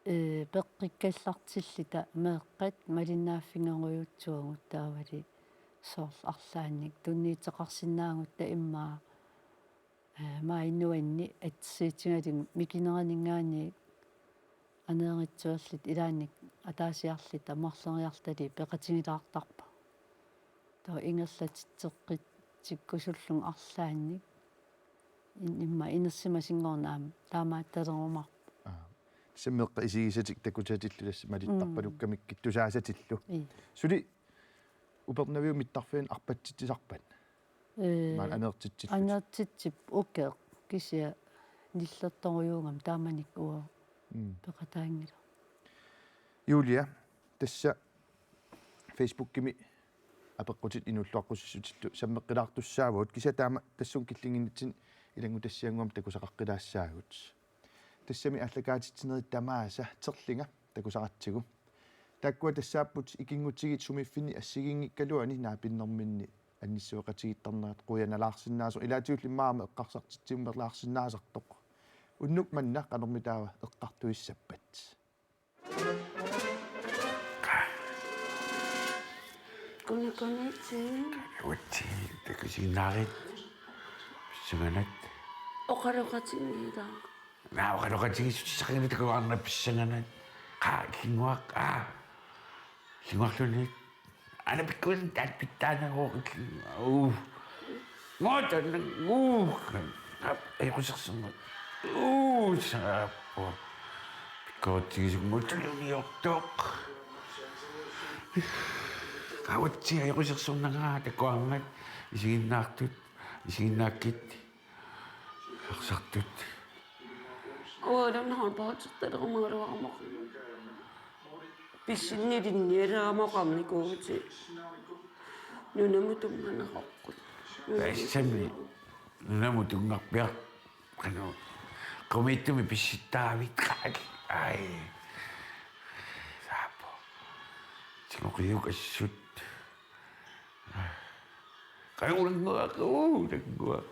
пеққиккаллартиллита меэққат малиннааффингеруйутсуагут таавали соорл арлаанник тунниитеқарсинаагутта иммаа маиннуанни атсиитингалин микинеранингаани анееритсуерлит илааник атаасиарлита марлериартали пеқатигилаартарпа таа ингерлатитсеққит тиккусуллун арлаанник имма инерсимасингорнаам таамаатталерумар семмеққа исигисатик такутатиллуласс малиттарпалуккамик киттусаасатиллу сули упернавиу миттарфиин арпатситисарпат маан анертитсип укеэ кися ниллерторюугам тааманик уа пеқатаангила Юлия тасса фейсбуккими апеққутит инуллуаққуссутиллу саммеққилаартуссаавут киса таама тассун киллингиннитсин илангу тассиангуам такусақаққилаассаагут тассами аллагаатитсинери тамааса терлинга такусақатсигу таккуа тассааппут икингутсигит сумиффини ассигингиккалуани наапиннэрминни анниссуэқатигиттарнерат қуяналаарсинаасо илаатиуллимаама эққарсартитсиуммерлаарсинаасартоқ уннук манна канэрмитаава эққартуиссаппат Konnichi. Uti, takasinarit. Sanganat. Oqaruqatingiida. Naa oqaruqatingi sutisaqinit kuarna pissanganat. Kinguaq kinguaqlunit. Ana pikkun tat pittana qoqil. Ngota ayqusarsungut. Saappo. Pikkoottigisungutuluniortoq. Awatsi ayqusarsunnangaa takkuangat isiginnaakit aqsartut Oodam halpaatsetterumaruarmoq. Pissinnilinnieraamaqarnikuuti. Nunamutummanaqaqqut. Assami nunamutungarpiaq qanu qomiittumi pissittaavit qaal ai saappo tinoqiukassut qayulanguaq takkuaq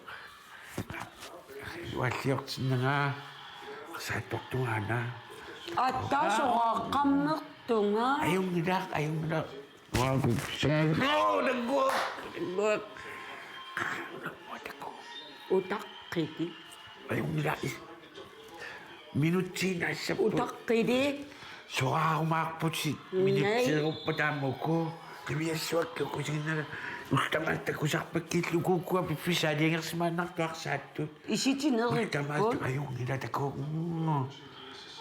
уаллиортиннгаа сааттортугаана Attaasoqaqqammertunga. аюнгилаа вааку саагоо Utaqqiti. аюнгилаа минутсинассап Utaqqiti. соаарумаарпути минутсиеруппа тааммуку кимиассуакку кусигиннера устамааттакусарпаккиллукууккуа пипписаалиангерсимааннартуарсааттут иситинериккут аюнгилатаку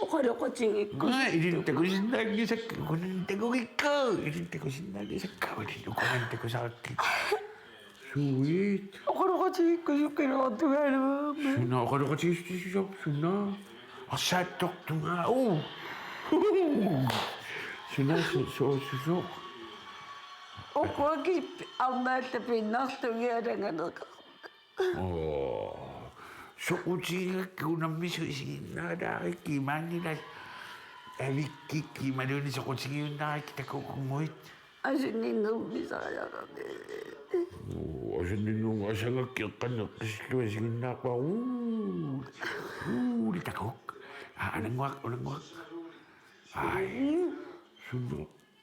оқалоқатигикку илинтакусиннаангисак кунинтакугикка илинтакусиннаангисаккавалин укунантакусаракки суит оқалоқатигикку суккилуартугаалуаама суна оқалоқатигистисисоп суна арсааттортунгаа суна соосусоо оқуаки арнаатта пиннартугиаланганеқа соқутигаккунаммису исигиннаалаарикки маангилал авиккикки малуни соқутигиуннаарикки такукунгуит асинниннермисаалаарами асинниннуунга асангакки эққаннеққисиллуа исигиннааққуа такук анангуак ай сунно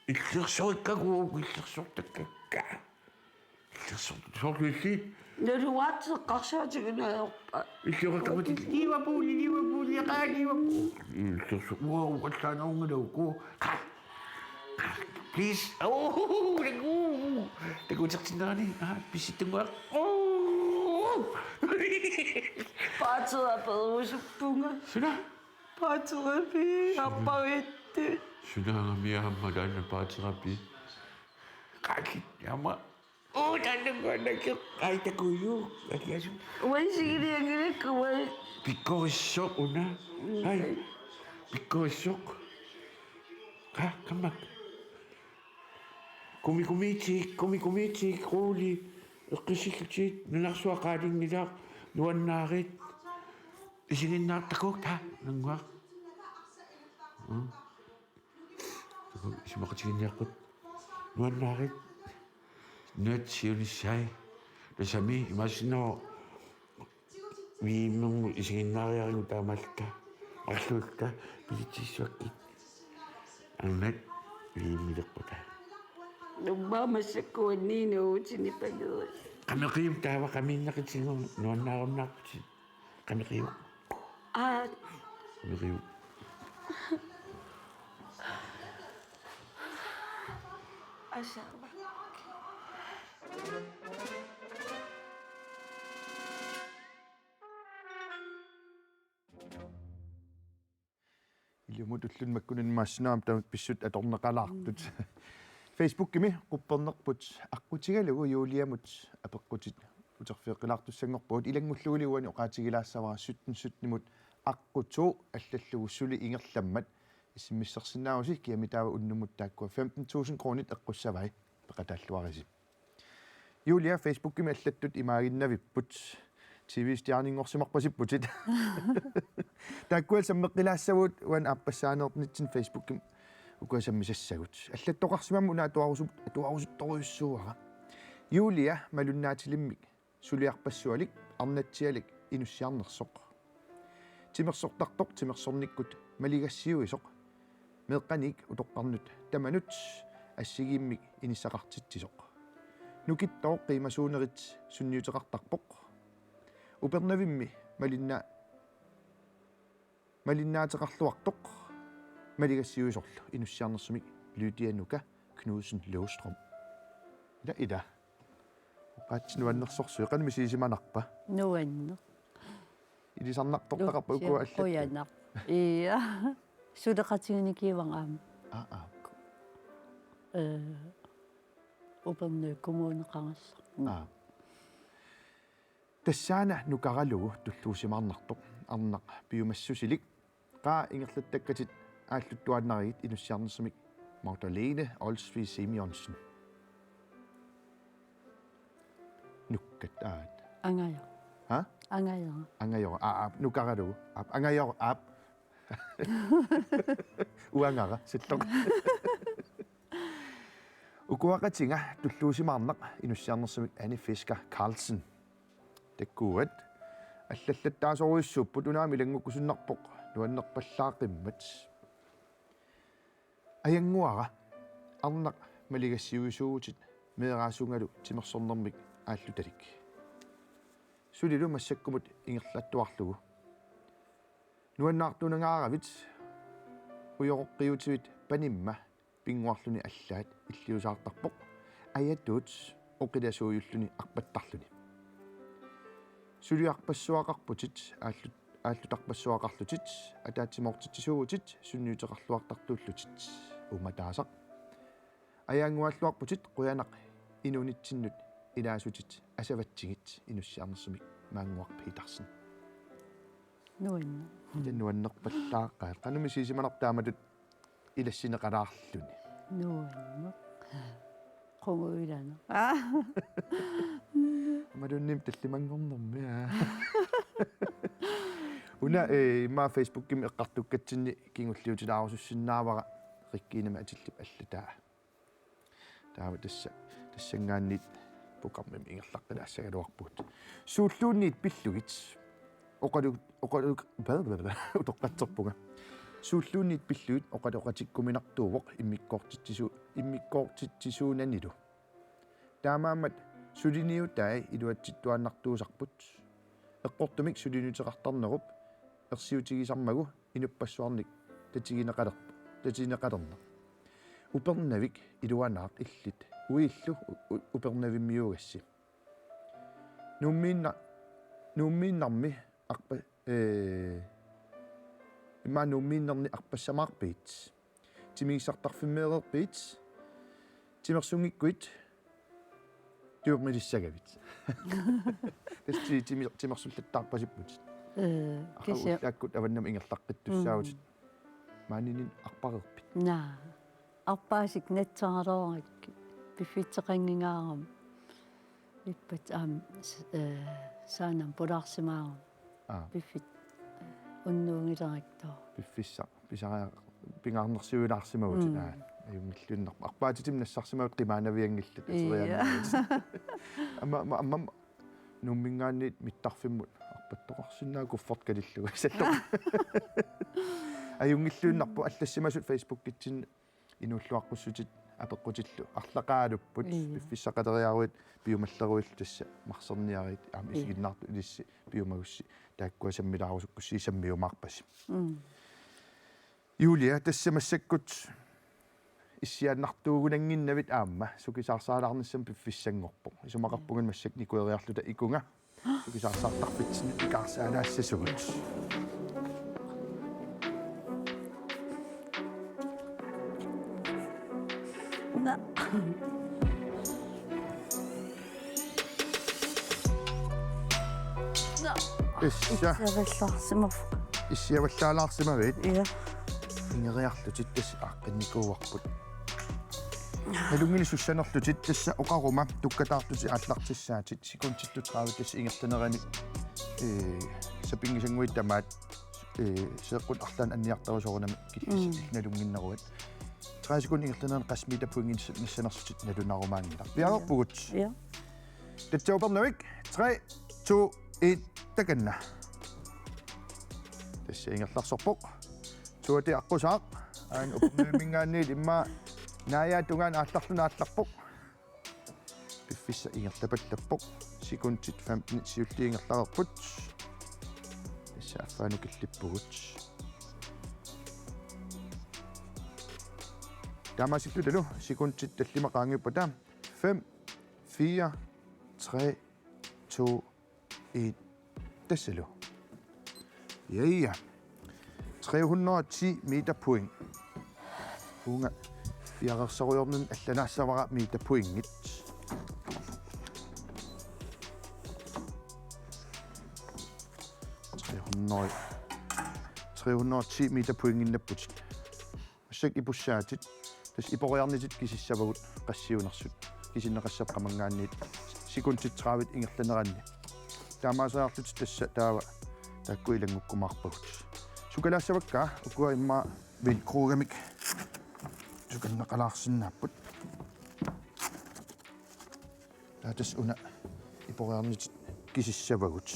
иллерсориккагуу иллерсортаккакка иллерсортуллит нэлуаатеққарсаатигинаерпа иллераккамати ливапули иллерсо вау аллаанаунгалауку please таку тертинерани писиттунгуа паатеапэрусуппунга суна паатерапи аппавитти сунаангамиааммалаана паатерапи каки яма таннангуаннаки айтакую акиасу уайсигилиангилаккуай пиккориссоқ уна ай пиккориссоқ камак комикумити крули эққисиллутит нунарсуақаалингилаа нуаннаарит исигиннаартакук та нангуа симақатигинниарпут нуаннаарит нут сиунissai ласами имасиноо вииммунгу исигиннаариаригу таамалта арлуутта пилитиссуаккит аннат вииммилеққута нуммаамассаккуанниинуутини пагерис камеқиум таава камииннақитсигу нуаннааруннаарпути камеқиум камеқиум асаама илумут уллунмаккунинмаассинаам тамат писсут аторнеқалаартут Facebook-кими қуппернерпут аққутигалугу юулиамут апеққутит утерфиэққилаартуссангорпуут илангуллуулиуани оқаатигилаассавара суттнимут аққутуу аллаллугуссули ингерламмат исиммиссерсинааруси киамитаава уннумут тааккуа 15,000 кронит эққуссавай пеқатааллуариси юлия Facebook-кими аллаттут имаагиннавиппут TV-стиарнингорсимарпасиппутит тааккуал саммеққилаассавут уан аппассаанеэртнитсин Facebook-ким укуасаммисассагут аллаттоқарсимамму туарусутторуйуссууара юлия малуннаатилиммик сулиарпассуалик арнатсиалик инуссиарнерсоқ тимерсортартоқ тимерсорниккут малигассиуисоқ меэққаник утоққарнут таманут ассигииммик иниссақартитсисоқ нукиттоо қимасуунерит сунниутеқартарпоқ упернавимми малиннаатеқарлуартоқ малигассиуисорлу инуссиарнерсумик Lydia Knudsen Løvstrøm ида оқаатсинуаннерсорсуи қанмисисиманарпа нуаннер илисарнартортақарпа укуа аллат оянақ ия сулеқатигникивангаама опернэ коммунеқангасса тассаана нукаралугу туллуусимаарнартоқ арнақ биумассусилик қаа ингерлаттаккатит ааллуттуаннаригит инуссиарнерсумик Magdalene Olsvig Simonsen nukkat aat ангая ha ангая angayo nukaralu angayo ap uangara sittok ukuaqatinga tulluusimaarnaq inussiarnersumik Anne Fisker Carlsen takkuat аллаллаттаасоруйссуппут унаами лангуккусуннарпоқ нуаннерпаллаақиммат аянгуара арнақ малигассиуисуугутит меэраасунгалу тимерсорнэрмик ааллуталик сулилу массаккумут ингерлаттуарлугу нуаннаартунангааравит уйоққиутивит панимма пингуарлуни аллаат иллиусаартарпоқ аятут oqilasuuyulluni arpattarluni suliarpassuaqarputit ааллутарпассуақарлутит атаатсимоортитсуугутит сунниутеқарлуартартууллутит уматаасақ аяангуаллуарпутит қуянақ инунитсиннут илаасутит асаватсигит инуссиарнерсумик маангуарпиитарсин нуинна нуаннерпаллааққаа қануми сисиманартааматут илассинеқалаарлуни нуинна қомуилана мадунним таллимангорнэрмиа уна ма фейсбукким эққартуккатсинни кингуллиутилаарусуссиннаавара риккиинама атиллип аллутаа таава тассангааннит пукармим ингерлаққилаассагалуарпут сууллуунниит пиллугит оқалу утоққатсерпуга сууллуунниит пиллугит оқалоқатиккуминартуувоқ иммиккоортитсуунанилу таамаамат сулиниутаа илуатситтуаннартуусарпут эққортумик сулинутеқартарнеруп ерсиутигисармагу инуппассуарник татигинеқалерна упернавик илуанаақ иллит уиллу упернавиммиугасси нуммииннарми арпа имма нуммииннерни арпассамаарпиит тимигисартарфиммеерерпиит тимерсунгиккуит тюрмилиссагавит тэсти тимерсуллаттаарпасиппут кисе аккут аваннам ингерлаққиттуссаавут маанинин арпарерпит на арпаасик натсааралоорик пиффитсеқангингаарам иппат саанам полаарсимаарам пиффит уннуунгилерактоо пиффисса писараа пингаарнерсиулаарсимавут аюнгиллуннар арпаатитим нассарсимавут қимаанавиангиллут ама нуммингаанниит миттарфиммут арпаттоқарсинаа куффорт калиллуга салло аюнгиллууннарпу аллассимасут фейсбуккитсин инуллуаққуссутит апеққутиллу арлақаалуппут пиффиссақалериаруит пиумаллеруил тасса марсерниарит аама исигиннаарту илисси пиумагусси тааккуасаммилаарусуккусси саммиумаарпасси Юлия тассамассаккут иссиааннартуугунангиннавит аама сукисаарсаалаарниссам пиффиссангорпо исумақарпуган массак никуериарлута икунга сукисаарсаартарпитсин икаарсаанаассасугут на исса саваллаарсимарфу иссиаваллаалаарсимавит я ингериарлутит тасса ааққинникууарпут халунгили суссанерлутит тасса оқарума туккатаартути ааллартиссаатит секунтиттутраавит тасса ингертанерани сапингисангуит тамаат сеэққут арлаан анниартарусорунами киллис налунгиннеруат 30 секунд ингертанерани қасмита пуингин нассанерсутит налунарумаангила пиарерпугут я татсаупернавик 3 2 1 таканна тасса ингерларсорпоқ туати аққусаақ аан упнумингаанниит имма наяатунгаан аалларлунаалларпоқ пиффисса ингерлапаллаппоқ секундит 15 сиуллиингерларерпут тасса аффаану киллиппугут тамаситтулу секундит таллимақаангиппата 5 4 3 2 1 тассалу ja 310 meter point unga fiarersorujornun allanaassavara meter poingit 310 meter poinginnapput массак ипуссаатит тас ипориарнитит кисиссавагут qassiunersut кисиннеқассаққамангаанниит секундит траавит ингерланеранни таамаасаарлут тасса таава таккуилангуккумаарпагут сукалаассавакка укуа имма вилкругамик суканнеқалаарсиннааппут таатас уна ипориарнит кисиссавагут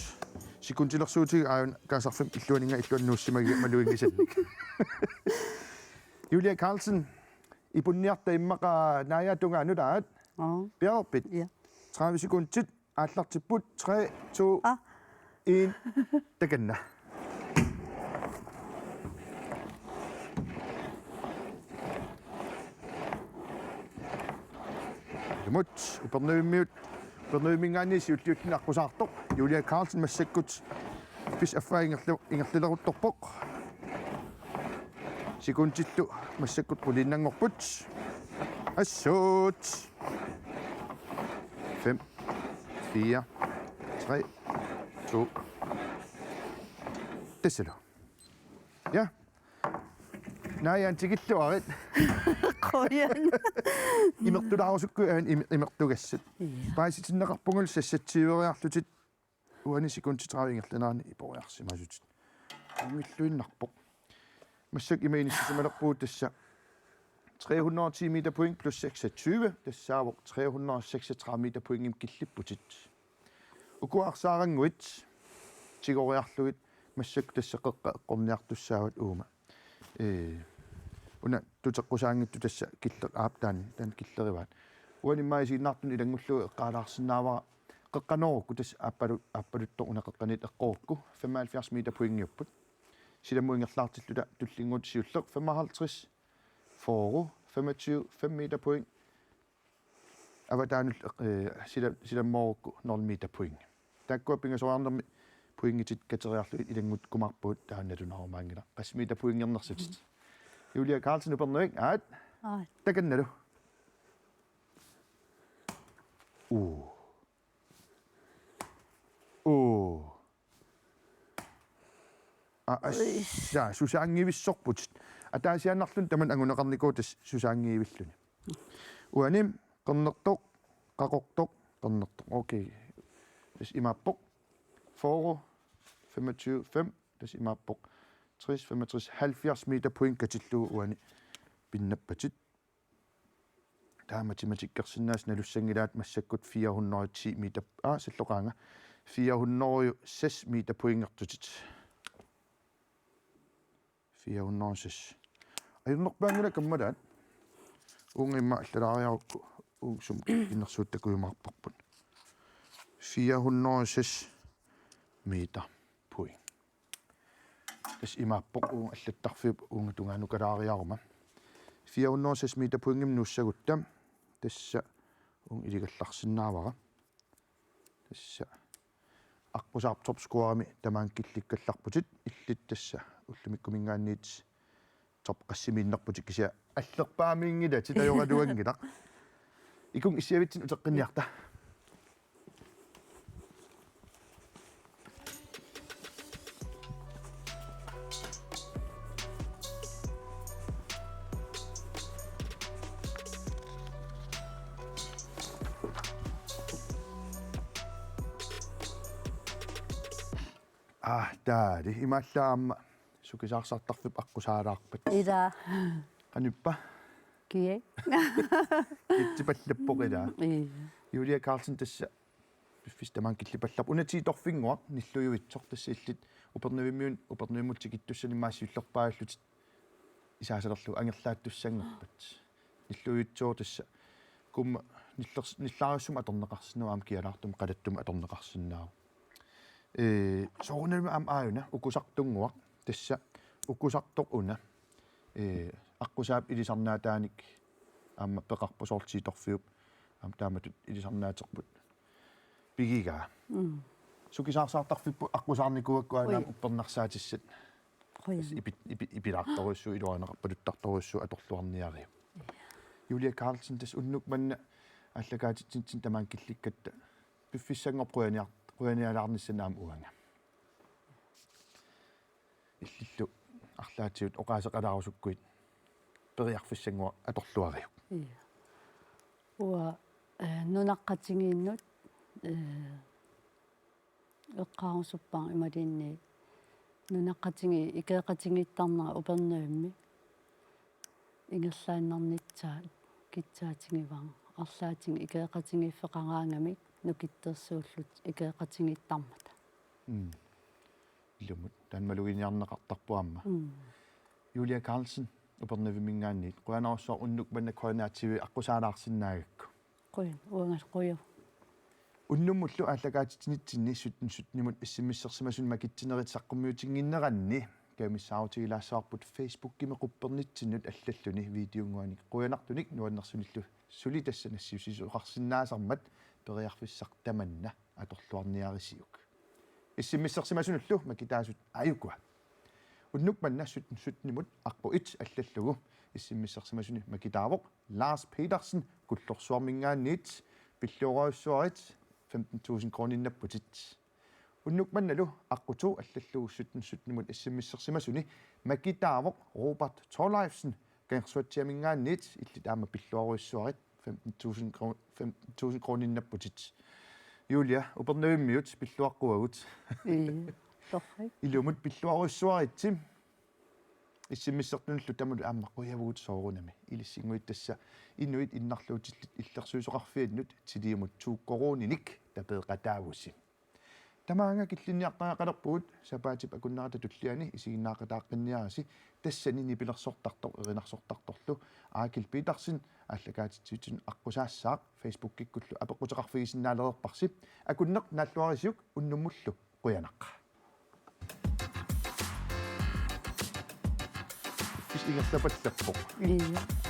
секундилерсуутиг аавн каасарфим иллуанинга иллуаннууссимаги малуингисанник Юлия Карлсен ипунниарта иммақа наяатунга анутаат пиарпит 30 секундтит ааллартиппут 3 2 1 таканна Lumut upernuimmiut upernuimingaanniisi ulliuttinaqqusaartoq Julia Carlsen massakkut pis ingerluleruttorpoq sikuntittu massakkut qulinnangorput assuut 5 4 3 2 Tesselo. Ja. Naajan tikilluarit Qoyan. imertulaarsukku imertugassat. Paasitinnaqarpungul sassatsiiveriarlutit uani sikuntitravingерлanaani iporiarsimasutit. Ungilluinnarpoq. Massak imainissimaleqpuut tassa 310 meter point plus 26 tassaavoq 336 meter pointim killipputit. Ukuarsaaranguit tigoriarlugit massak tassaqeqqa eqqorniartussaavut uuma. Una tuteqqusaangittu tassa killer aaptaan tan killerivaat. Uanimmaisiinnaartun ilangullu eqqaalaarsinnaavara qeqqanorukku tass appaluttor una qeqqanit eqqorukku 75 meter poingiupput. Silamuingerlaartilluta tullingut siulleq 55 foru 25 5 meter point. Avataanul silammorukku 0 meter point. Takkuapingasoarnermi puingitit kateriarluit ilangut kumarpuut taannatunarmaangila 8 meter puingernersutit. Julia Carlsen upernuik aat takannalu. Assa susaangivissorput. Ataasiannarlun taman anguneqarnikuutas susaangivilluni. Uanim qernertoq qaqortoq qernertoq. Okay. Tas imappoq foru 25 5 tas imappoq 60 65 70 meter point katilluu uani pinnappatit. Taa matematikkersinnaas nalussangilaat massakkut 410 meter salloqaanga 406 meter poingertutit. 406. Ayunnerpaangula kammalaat uungimma allalaariarukku uugsum innersuuttakuimarparput 406 meter point. Tas imappoq uung allattarfiup uungatungaanukalaariaruma 406 meter poingim nuussaguttam tassa uung iligallarsinnaavara tassa aqusaartorpskuarami tamaan killikkallarputit illit tassa ullumikkumingaanniit top qassimiinnerputik kisia аллерпаамиингила титаёрадуангила икун иссиавитсин утеққинниарта таали имааллаама сукисаарсартарфип аққусаалаарпат Ida. qanuppa Kie. итсипаллаппоқила Julia Carlsen tassa piffis tamaan killipallap unatiitorfinguaq nillujuitsoq tassa illit upernuimmuutsikittussanimaassiullerpaallutit isaasalerlu angerlaattussangorpat nillujutsuor tassa kumma nillaarussuma atorneqarsinuaam kialaartum qalattum atorneqarsinnaaru soorunalma am aayuna ukusartunguaq tassa ukusartoq una аққусаап илисарнаатааник аама пеқарпусоортииторфиуп аама тааматут илисарнаатерпут пигигаа сукисаарсаартарфиппу аққусаарникуаккуанаам уппернарсаатиссат ипилаарторуссу илуанеқарпалуттарторуссу аторлуарниариу Julia Carlsen тас уннук манна аллагаатитсин тамаан килликкатта пиффиссангорпруяниалаарниссанаам уанга иллиллу арлаатиут оқаасеқалаарусуккуит периарфиссангуа аторлуариу Уа нунаққатингииннут эққарусуппаа ималинни нунаққатинги икеэқатингиттарнера упернуимми ингерлааннарнитсаа китсаатингиваа арлаатинги икеэқатингиффеқараангамик нукиттерсууллут икеэқатингиттармата илумут таанмалугиниарнеқартарпуамма Julia Carlsen упернавимингаанниит қуанаруссоо уннук манна координаативи аққусаалаарсинаагакку қуй уангас қуйу уннуммуллу ааллагаатитинитсинни сутнимут иссимиссерсимасун макитсинерит саққуммиутингиннеранни камиссаартигилаассаарпут Facebook киме қуппернитсиннут аллаллуни видеонгуаник қуянартуник нуаннерсуниллу сули тассанассиусисуқарсинаасармат периарфиссақ таманна аторлуарниарисиук иссиммиссерсимасунуллу макитаасут аюкуа уннук маннассут сутнимут арпу ит аллаллугу иссиммиссерсимасуни макитаавоқ Lars Petersen куллорсуармингаанниит пиллуорауссуарит 15,000 крониннаппутит уннук манналу аққуту аллаллугу сутнимут иссиммиссерсимасуни макитаавоқ Robert Thorleifsen гэрсуатсиамингаанниит иллитаама пиллуаруйссуарит 15,000 крониннаппутит Julia упернавиммиут пиллуаққуагут торрик илумут пиллуаруйссуаритсим иссиммиссертунуллу тамулу ааммаққуявуут соорунами илиссингуит тасса инуит иннарлуутиллит иллерсуисоқарфииннут тилиумут тууккоруниник тапеэқатаавусси тамаанга киллинниартаақалерпуут сапаатип акуннарата туллиани исигиннаақатааққинниараси тассани нипилерсортартор эринарсортарторлу Аакил Питерсен аллагаатитсуутин аққусаассаақ Facebook киккуллу апеққутеқарфигисиннаалерерпарси акуннеқ нааллуарисиук уннуммуллу қуянақ ис игерлапаллерпоқ ия